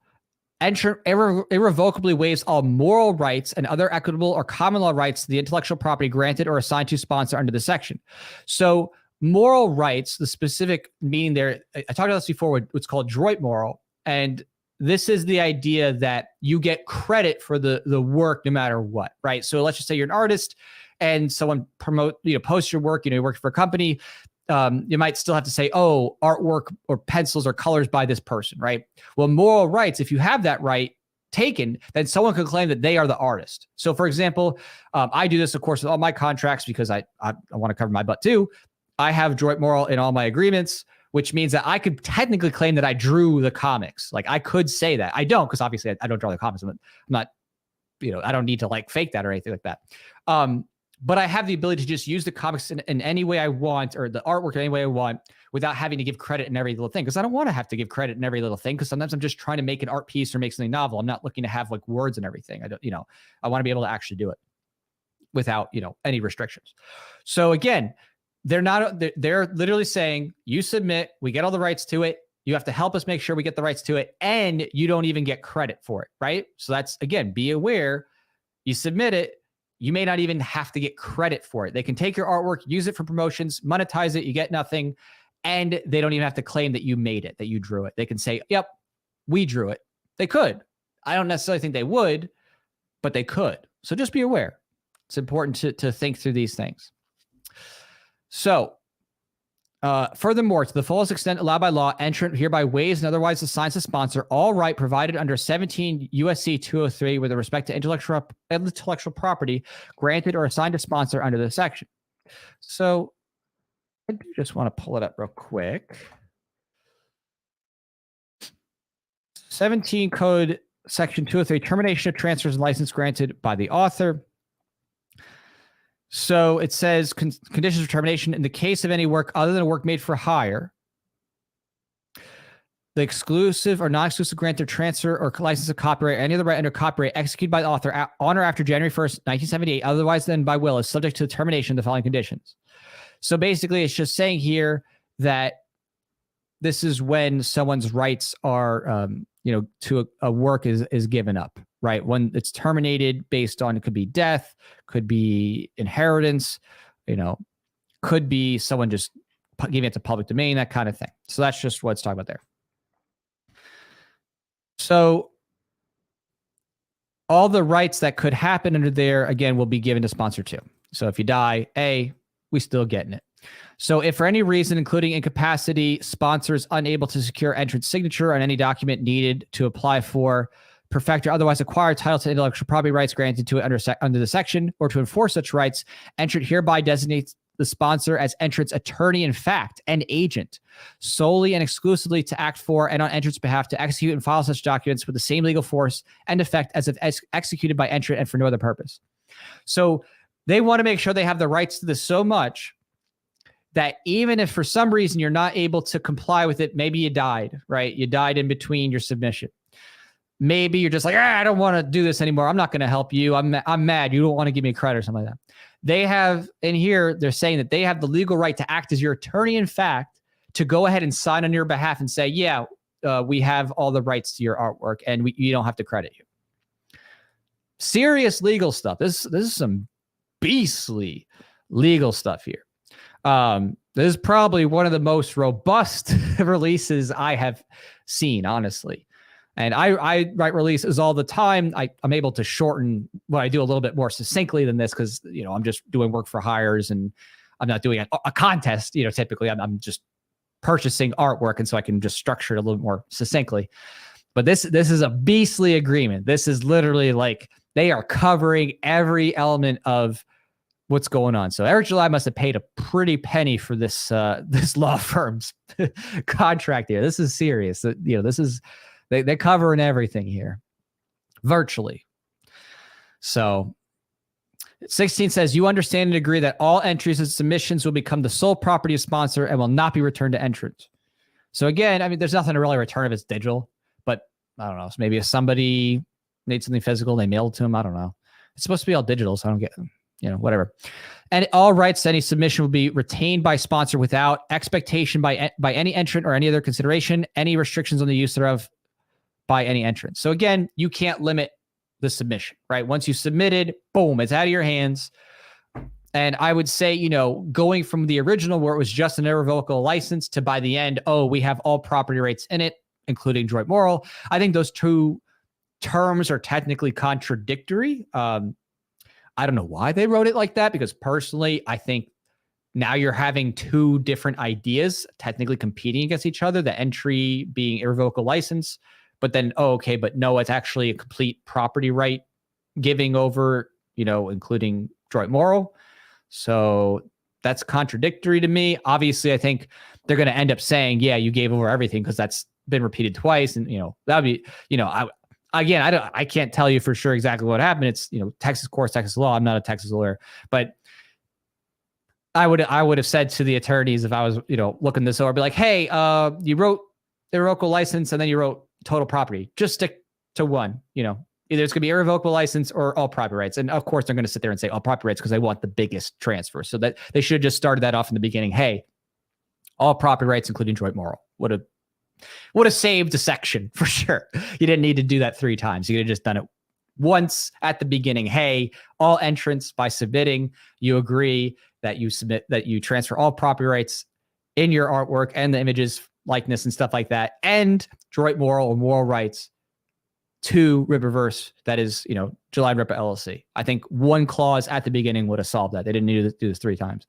entrant irrevocably waives all moral rights and other equitable or common law rights to the intellectual property granted or assigned to sponsor under this section. So moral rights, the specific meaning there, I talked about this before with what's called droit moral. And this is the idea that you get credit for the work no matter what, right? So let's just say you're an artist and someone posts your work, you're working for a company. You might still have to say, oh, artwork or pencils or colors by this person, right? Well, moral rights, if you have that right taken, then someone could claim that they are the artist. So for example, I do this, of course, with all my contracts because I want to cover my butt too. I have droit moral in all my agreements, which means that I could technically claim that I drew the comics. Like I could say that. I don't, because obviously I don't draw the comics. I'm not, I don't need to like fake that or anything like that. But I have the ability to just use the comics in any way I want, or the artwork in any way I want, without having to give credit in every little thing. Because I don't want to have to give credit in every little thing. Because sometimes I'm just trying to make an art piece or make something novel. I'm not looking to have like words and everything. I don't, I want to be able to actually do it without, any restrictions. So again, they're literally saying, you submit, we get all the rights to it. You have to help us make sure we get the rights to it, and you don't even get credit for it, right? So that's, again, be aware. You submit it, you may not even have to get credit for it. They can take your artwork, use it for promotions, monetize it, you get nothing, and they don't even have to claim that you made it, that you drew it. They can say, yep, we drew it. They could. I don't necessarily think they would, but they could. So just be aware. It's important to think through these things. So, furthermore, to the fullest extent allowed by law, entrant hereby waives and otherwise assigns to sponsor all right provided under 17 USC 203 with respect to intellectual property granted or assigned to sponsor under this section. So, I do just want to pull it up real quick. 17 Code Section 203, termination of transfers and license granted by the author. So it says conditions of termination in the case of any work other than a work made for hire. The exclusive or non-exclusive grant or transfer or license of copyright or any other right under copyright executed by the author on or after January 1st, 1978, otherwise than by will, is subject to the termination of the following conditions. So basically, it's just saying here that this is when someone's rights are, to a work is given up, right? When it's terminated based on, it could be death, could be inheritance, could be someone just giving it to public domain, that kind of thing. So that's just what it's talking about there. So all the rights that could happen under there, again, will be given to sponsor two. So if you die, we still getting it. So if for any reason, including incapacity, sponsor is unable to secure entrance signature on any document needed to apply for, perfect, or otherwise acquire title to intellectual property rights granted to it under the section, or to enforce such rights, entrant hereby designates the sponsor as entrant's attorney in fact and agent, solely and exclusively to act for and on entrant's behalf to execute and file such documents with the same legal force and effect as if executed by entrant and for no other purpose. So they want to make sure they have the rights to this so much that even if for some reason you're not able to comply with it, maybe you died, right? You died in between your submission. Maybe you're just like, I don't want to do this anymore. I'm not going to help you. I'm mad. You don't want to give me credit or something like that. They have in here, they're saying that they have the legal right to act as your attorney in fact, to go ahead and sign on your behalf and say, we have all the rights to your artwork and you don't have to credit you. Serious legal stuff. This is some beastly legal stuff here. This is probably one of the most robust releases I have seen, honestly. And I write releases all the time. I'm able to shorten what I do a little bit more succinctly than this because, I'm just doing work for hires and I'm not doing a contest. Typically I'm just purchasing artwork. And so I can just structure it a little bit more succinctly. But this is a beastly agreement. This is literally like they are covering every element of what's going on. So Eric July must have paid a pretty penny for this law firm's contract here. This is serious. This is they're covering everything here, virtually. So 16 says, you understand and agree that all entries and submissions will become the sole property of sponsor and will not be returned to entrant. So again, there's nothing to really return if it's digital, but I don't know. So maybe if somebody made something physical, they mailed it to them. I don't know. It's supposed to be all digital, so I don't get them. Whatever. And all rights to any submission will be retained by sponsor without expectation by any entrant or any other consideration, any restrictions on the use thereof by any entrant. So again, you can't limit the submission, right? Once you submitted, boom, it's out of your hands. And I would say, going from the original where it was just an irrevocable license to by the end, we have all property rights in it, including joint moral. I think those two terms are technically contradictory. I don't know why they wrote it like that, because personally, I think now you're having two different ideas technically competing against each other, the entry being irrevocable license, but then, but no, it's actually a complete property right giving over, including joint moral. So that's contradictory to me. Obviously, I think they're going to end up saying, you gave over everything because that's been repeated twice. And, that'd be, I can't tell you for sure exactly what happened. It's, Texas courts, Texas law. I'm not a Texas lawyer, but I would have said to the attorneys if I was, looking this over, I'd be like, hey, you wrote irrevocable license and then you wrote total property. Just stick to one, either it's going to be irrevocable license or all property rights. And of course, they're going to sit there and say all property rights because they want the biggest transfer. So that they should have just started that off in the beginning. Hey, all property rights, including joint moral. Would have saved a section for sure. You didn't need to do that 3 times. You could have just done it once at the beginning. Hey, all entrants by submitting, you agree that you transfer all property rights in your artwork and the images, likeness, and stuff like that, and joint moral or moral rights to Rippaverse, that is, July and Rippa LLC. I think one clause at the beginning would have solved that. They didn't need to do this 3 times.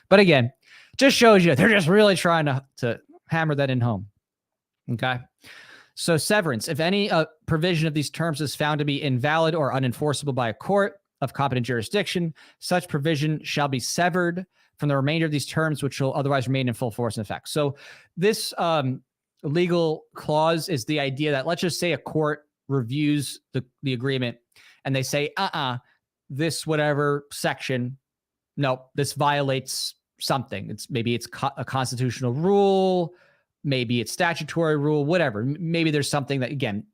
But again, just shows you they're just really trying to hammer that in home. Okay. So severance, if any provision of these terms is found to be invalid or unenforceable by a court of competent jurisdiction, such provision shall be severed from the remainder of these terms, which will otherwise remain in full force and effect. So this legal clause is the idea that, let's just say a court reviews the agreement and they say, this whatever section no, this violates something. Maybe it's a constitutional rule, maybe it's statutory rule, whatever. Maybe there's something that, again,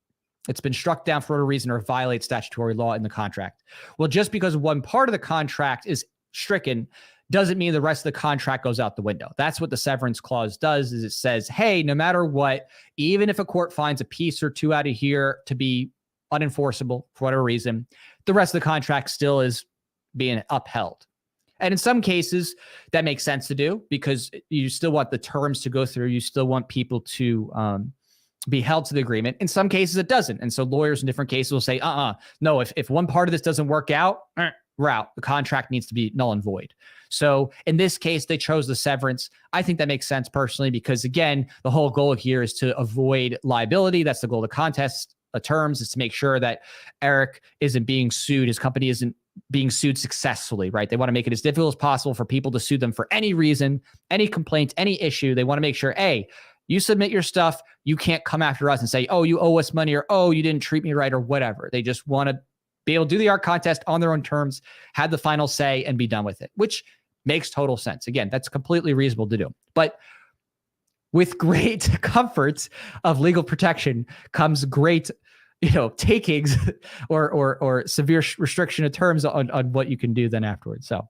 it's been struck down for whatever reason or violates statutory law in the contract. Well, just because one part of the contract is stricken doesn't mean the rest of the contract goes out the window. That's what the severance clause does, is it says, hey, no matter what, even if a court finds a piece or two out of here to be unenforceable for whatever reason, the rest of the contract still is being upheld. And in some cases, that makes sense to do because you still want the terms to go through. You still want people to be held to the agreement. In some cases, it doesn't. And so lawyers in different cases will say, no, if one part of this doesn't work out, we're out. The contract needs to be null and void. So in this case, they chose the severance. I think that makes sense personally because, again, the whole goal here is to avoid liability. That's the goal of the contest terms, is to make sure that Eric isn't being sued. His company isn't being sued successfully, right? They want to make it as difficult as possible for people to sue them for any reason, any complaint, any issue. They want to make sure, hey, you submit your stuff. You can't come after us and say, oh, you owe us money, or, oh, you didn't treat me right, or whatever. They just want to be able to do the art contest on their own terms, have the final say, and be done with it, which makes total sense. Again, that's completely reasonable to do. But with great comforts of legal protection comes great, takings or severe restriction of terms on what you can do then afterwards. So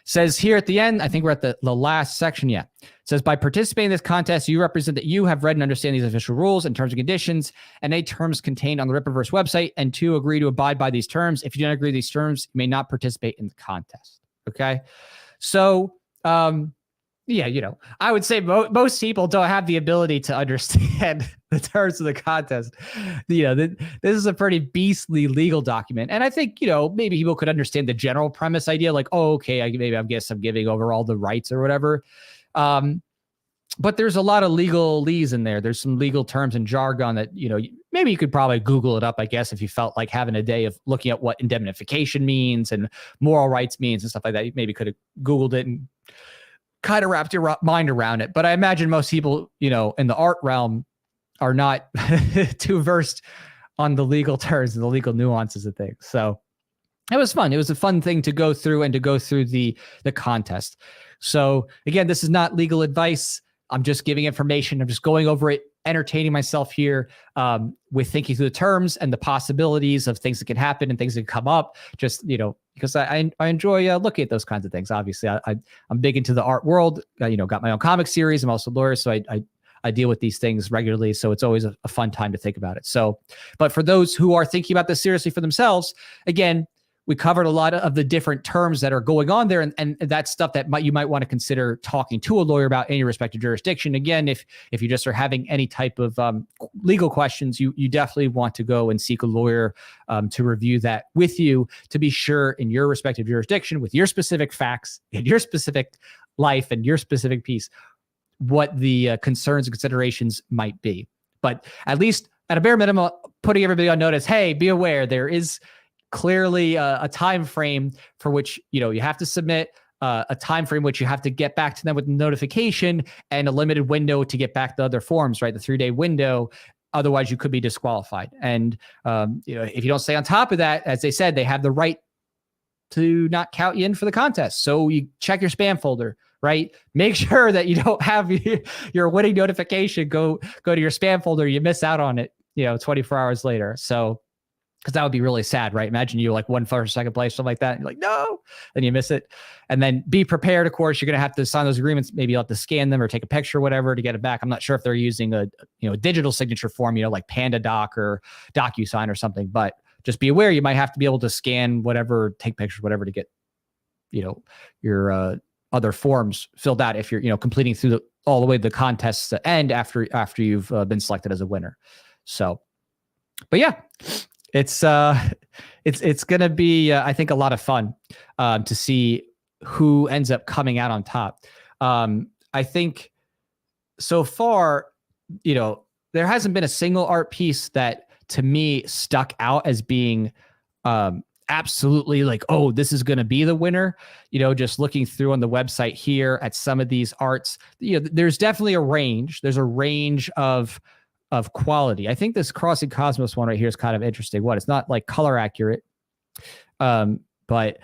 says here at the end, I think we're at the last section. Yeah. It says, by participating in this contest, you represent that you have read and understand these official rules and terms and conditions and any terms contained on the Rippaverse website, and 2, agree to abide by these terms. If you don't agree to these terms, you may not participate in the contest. Okay. So, yeah, I would say most people don't have the ability to understand the terms of the contest. This is a pretty beastly legal document. And I think, maybe people could understand the general premise idea, like, oh, okay, I guess I'm giving over all the rights or whatever. But there's a lot of legalese in there. There's some legal terms and jargon that, maybe you could probably Google it up, I guess, if you felt like having a day of looking at what indemnification means and moral rights means and stuff like that. You maybe could have Googled it and kind of wrapped your mind around it. But I imagine most people, in the art realm are not too versed on the legal terms and the legal nuances of things. So it was fun. It was a fun thing to go through and to go through the contest. So again, this is not legal advice. I'm just giving information. I'm just going over it, entertaining myself here with thinking through the terms and the possibilities of things that can happen and things that can come up. Just, because I enjoy looking at those kinds of things. Obviously, I'm big into the art world. Got my own comic series. I'm also a lawyer, so I deal with these things regularly. So it's always a fun time to think about it. So, but for those who are thinking about this seriously for themselves, again, we covered a lot of the different terms that are going on there, and that's stuff that you might want to consider talking to a lawyer about in your respective jurisdiction. Again, if you just are having any type of legal questions, you definitely want to go and seek a lawyer to review that with you, to be sure in your respective jurisdiction, with your specific facts, in your specific life and your specific piece, what the concerns and considerations might be. But at least at a bare minimum, putting everybody on notice, hey, be aware there is clearly a time frame for which you have to submit, a time frame which you have to get back to them with notification, and a limited window to get back the other forms, right? The 3-day window. Otherwise, you could be disqualified. And if you don't stay on top of that, as they said, they have the right to not count you in for the contest. So you check your spam folder, right? Make sure that you don't have your winning notification go to your spam folder. You miss out on it, 24 hours later. So, because that would be really sad, right? Imagine you like 1 first, second place, something like that. And you're like, no, and you miss it. And then be prepared. Of course, you're going to have to sign those agreements. Maybe you'll have to scan them or take a picture or whatever to get it back. I'm not sure if they're using a digital signature form, like PandaDoc or DocuSign or something, but just be aware you might have to be able to scan whatever, take pictures, whatever, to get, your other forms filled out if you're, completing through all the way to the contest's end after you've been selected as a winner. So, but yeah. It's going to be, I think, a lot of fun to see who ends up coming out on top. I think so far, there hasn't been a single art piece that to me stuck out as being absolutely like, oh, this is going to be the winner. Just looking through on the website here at some of these arts, there's definitely a range. There's a range of quality. I think this Crossing Cosmos one right here is kind of interesting. It's not like color accurate, but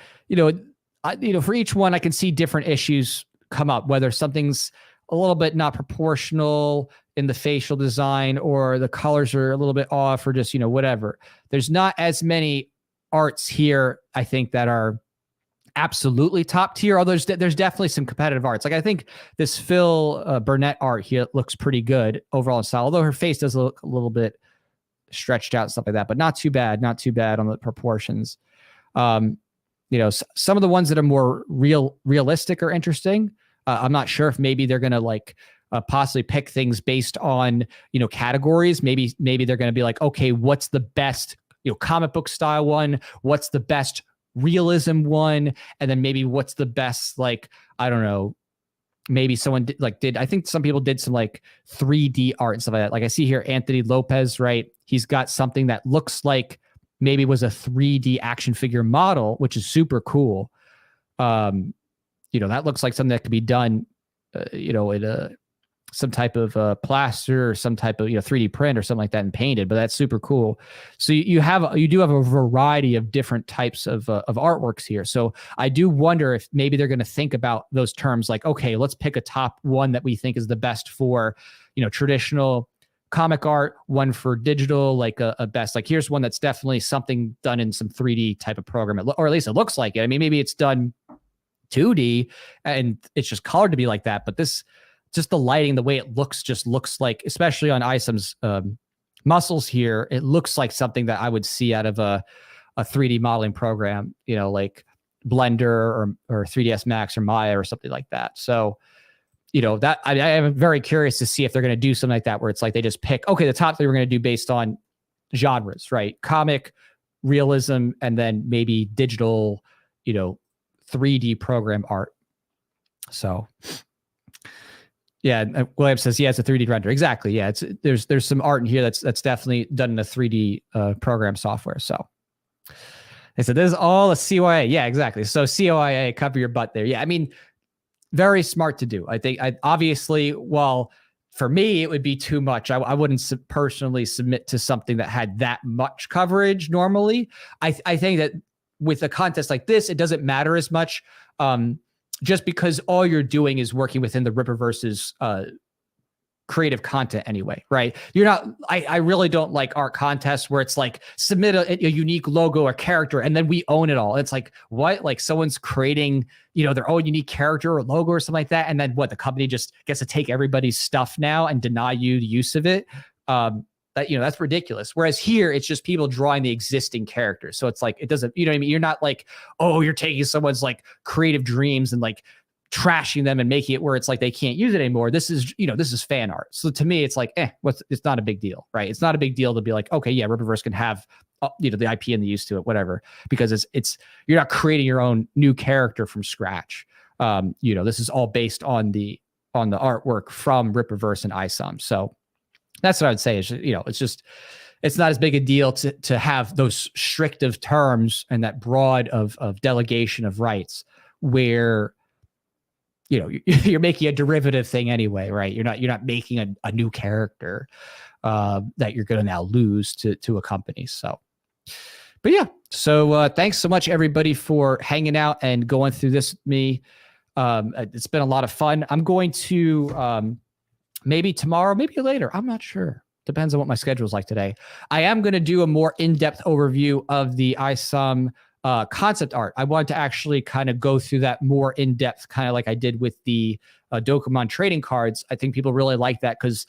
for each one, I can see different issues come up, whether something's a little bit not proportional in the facial design, or the colors are a little bit off, or just, whatever. There's not as many arts here, I think, that are absolutely top tier, although there's definitely some competitive arts. Like, I think this Phil Burnett art here looks pretty good overall in style, although her face does look a little bit stretched out and stuff like that, but not too bad on the proportions. Some of the ones that are more realistic are interesting. I'm not sure if maybe they're going to possibly pick things based on, categories. Maybe they're going to be like, okay, what's the best, comic book style one? What's the best realism one? And then maybe what's the best, I don't know, maybe someone I think some people did some 3D art and stuff like that. Like I see here, Anthony Lopez, right? He's got something that looks like maybe was a 3D action figure model, which is super cool. That looks like something that could be done, in some type of plaster or some type of 3D print or something like that and painted. But that's super cool. So you do have a variety of different types of artworks here. So I do wonder if maybe they're going to think about those terms, like, okay, let's pick a top one that we think is the best for traditional comic art, one for digital, like a best. Like, here's one that's definitely something done in some 3D type of program, or at least it looks like it. I mean, maybe it's done 2D and it's just colored to be like that, but this, just the lighting, the way it looks, just looks like, especially on Isom's muscles here, it looks like something that I would see out of a 3D modeling program, like Blender or 3ds Max or Maya or something like that. So, that I am very curious to see if they're going to do something like that, where it's like they just pick, okay, the top three we're going to do based on genres, right? Comic, realism, and then maybe digital, 3D program art. So, yeah, William says, yeah, it's a 3D render. Exactly. Yeah, there's some art in here that's definitely done in a 3D program software. So they said this is all a CYA. Yeah, exactly. So CYA, cover your butt there. Yeah, I mean, very smart to do. I think obviously, well, for me, it would be too much. I wouldn't personally submit to something that had that much coverage normally. I think that with a contest like this, it doesn't matter as much, just because all you're doing is working within the Rippaverse's creative content anyway, right? You're not, I really don't like art contests where it's like submit a unique logo or character and then we own it all. It's like, what? Like someone's creating, their own unique character or logo or something like that. And then what? The company just gets to take everybody's stuff now and deny you the use of it. That's ridiculous. Whereas here, it's just people drawing the existing characters. So it's like, it doesn't, you know what I mean? You're not like, oh, you're taking someone's like creative dreams and like trashing them and making it where it's like they can't use it anymore. This is fan art. So to me, it's like, it's not a big deal, right? It's not a big deal to be like, okay, yeah, Rippaverse can have, the IP and the use to it, whatever, because it's you're not creating your own new character from scratch. This is all based on the artwork from Rippaverse and isom. So that's what I would say is, it's not as big a deal to have those restrictive terms and that broad of delegation of rights where, you're making a derivative thing anyway, right? You're not making a new character that you're going to now lose to a company. So, but yeah, so thanks so much everybody for hanging out and going through this with me. It's been a lot of fun. I'm going to maybe tomorrow, maybe later. I'm not sure. Depends on what my schedule is like today. I am going to do a more in-depth overview of the isom concept art. I want to actually kind of go through that more in depth, kind of like I did with the Dokemon trading cards. I think people really like that because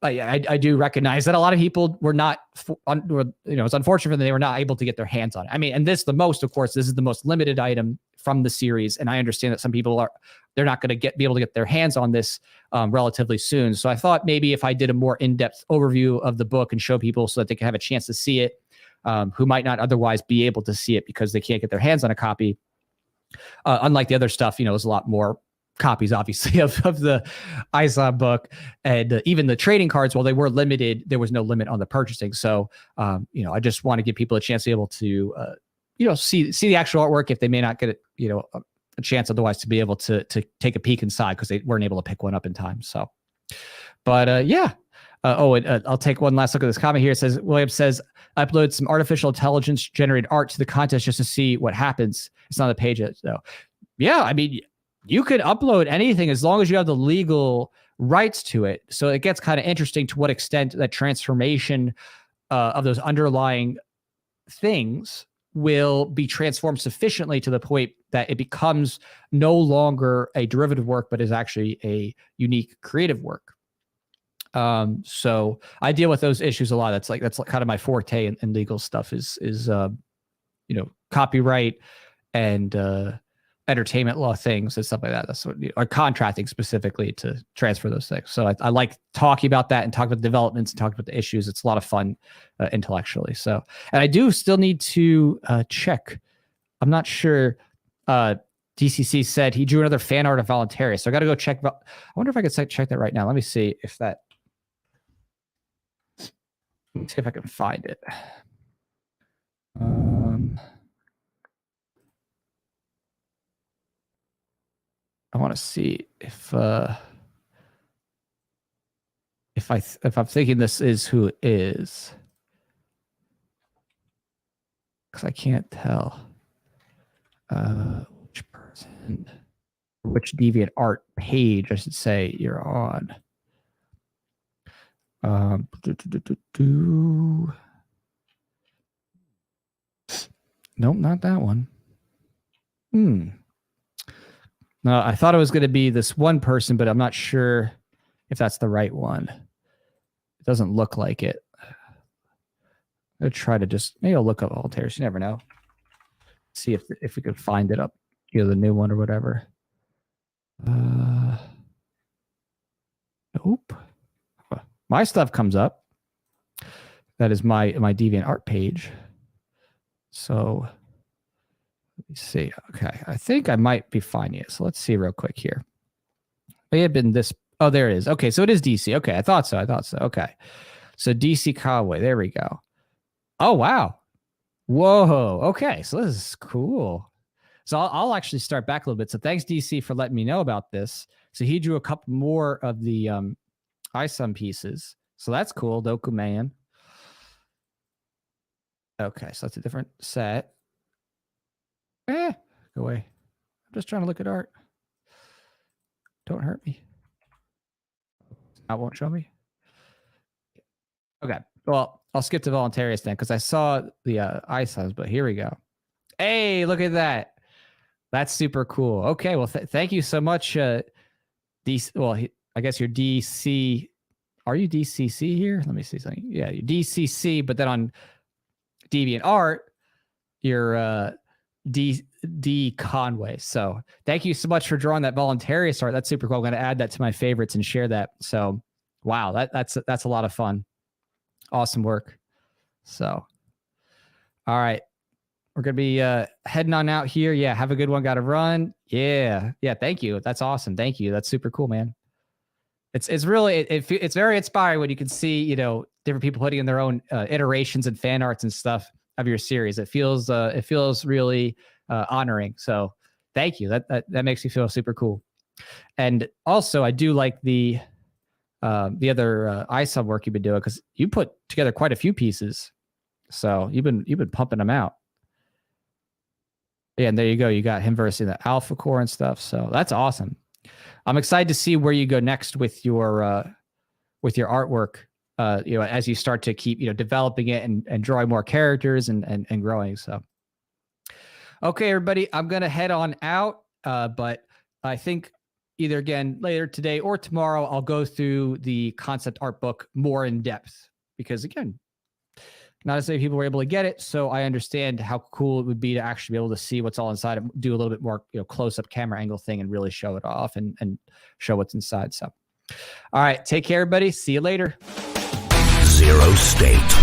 I do recognize that a lot of people were not, it's unfortunate for them they were not able to get their hands on it. I mean, and this is the most limited item from the series, and I understand that some people they're not going to be able to get their hands on this relatively soon. So I thought maybe if I did a more in-depth overview of the book and show people so that they can have a chance to see it, who might not otherwise be able to see it because they can't get their hands on a copy. Unlike the other stuff, there's a lot more copies, obviously, of the isom book. And even the trading cards, while they were limited, there was no limit on the purchasing. So, I just want to give people a chance to be able to, see the actual artwork if they may not get it, a chance otherwise to be able to take a peek inside because they weren't able to pick one up in time. So, but yeah. I'll take one last look at this comment here. It says, William says, upload some artificial intelligence generated art to the contest just to see what happens. It's not on the page though. Yeah, I mean, you could upload anything as long as you have the legal rights to it. So it gets kind of interesting to what extent that transformation of those underlying things will be transformed sufficiently to the point that it becomes no longer a derivative work, but is actually a unique creative work. So I deal with those issues a lot. That's kind of my forte in legal stuff is copyright and entertainment law things and stuff like that. That's what, or contracting specifically to transfer those things. So I like talking about that and talking about developments and talking about the issues. It's a lot of fun intellectually. So, and I do still need to check. I'm not sure. DCC said he drew another fan art of Voluntary. So I got to go check. I wonder if I could check that right now. Let me see if that. Let me see if I can find it. I want to see if I'm thinking this is who it is, because I can't tell which person, which DeviantArt page I should say you're on. Nope, not that one. No, I thought it was going to be this one person, but I'm not sure if that's the right one. It doesn't look like it. I'm going to try to maybe I'll look up Voltaires. You never know. See if we could find it up, the new one or whatever. Nope. My stuff comes up. That is my DeviantArt page. So let me see. Okay, I think I might be finding it. So let's see real quick here. May have been this. Oh, there it is. Okay, so it is DC. Okay, I thought so. Okay, so DC Conway. There we go. Oh wow. Whoa. Okay, so this is cool. So I'll actually start back a little bit. So thanks DC for letting me know about this. So he drew a couple more of the isom pieces. So that's cool. Doku Man. Okay, so that's a different set. Go away. I'm just trying to look at art. Don't hurt me. I won't show me. Okay. Well, I'll skip to Voluntarius then because I saw the isoms, but here we go. Hey, look at that. That's super cool. Okay. Well, thank you so much. DC. Well, I guess you're DC. Are you DCC here? Let me see something. Yeah, you're DCC, but then on DeviantArt, you're D Conway. So thank you so much for drawing that Voluntarius art. That's super cool. I'm going to add that to my favorites and share that. So wow, that's a lot of fun. Awesome work. So all right, we're going to be heading on out here. Yeah, have a good one. Got to run. Yeah. Thank you. That's awesome. Thank you. That's super cool, man. It's really it's very inspiring when you can see different people putting in their own iterations and fan arts and stuff of your series. It feels really honoring. So thank you. That makes me feel super cool. And also I do like the other isom work you've been doing because you put together quite a few pieces. So you've been pumping them out. Yeah, and there you go. You got him versing the alpha core and stuff. So that's awesome. I'm excited to see where you go next with your artwork. As you start to keep developing it and drawing more characters and growing. So okay, everybody, I'm gonna head on out. But I think either again later today or tomorrow I'll go through the concept art book more in depth because again, not as many people were able to get it, so I understand how cool it would be to actually be able to see what's all inside and do a little bit more close-up camera angle thing and really show it off and show what's inside. So all right, take care, everybody. See you later. Zero state.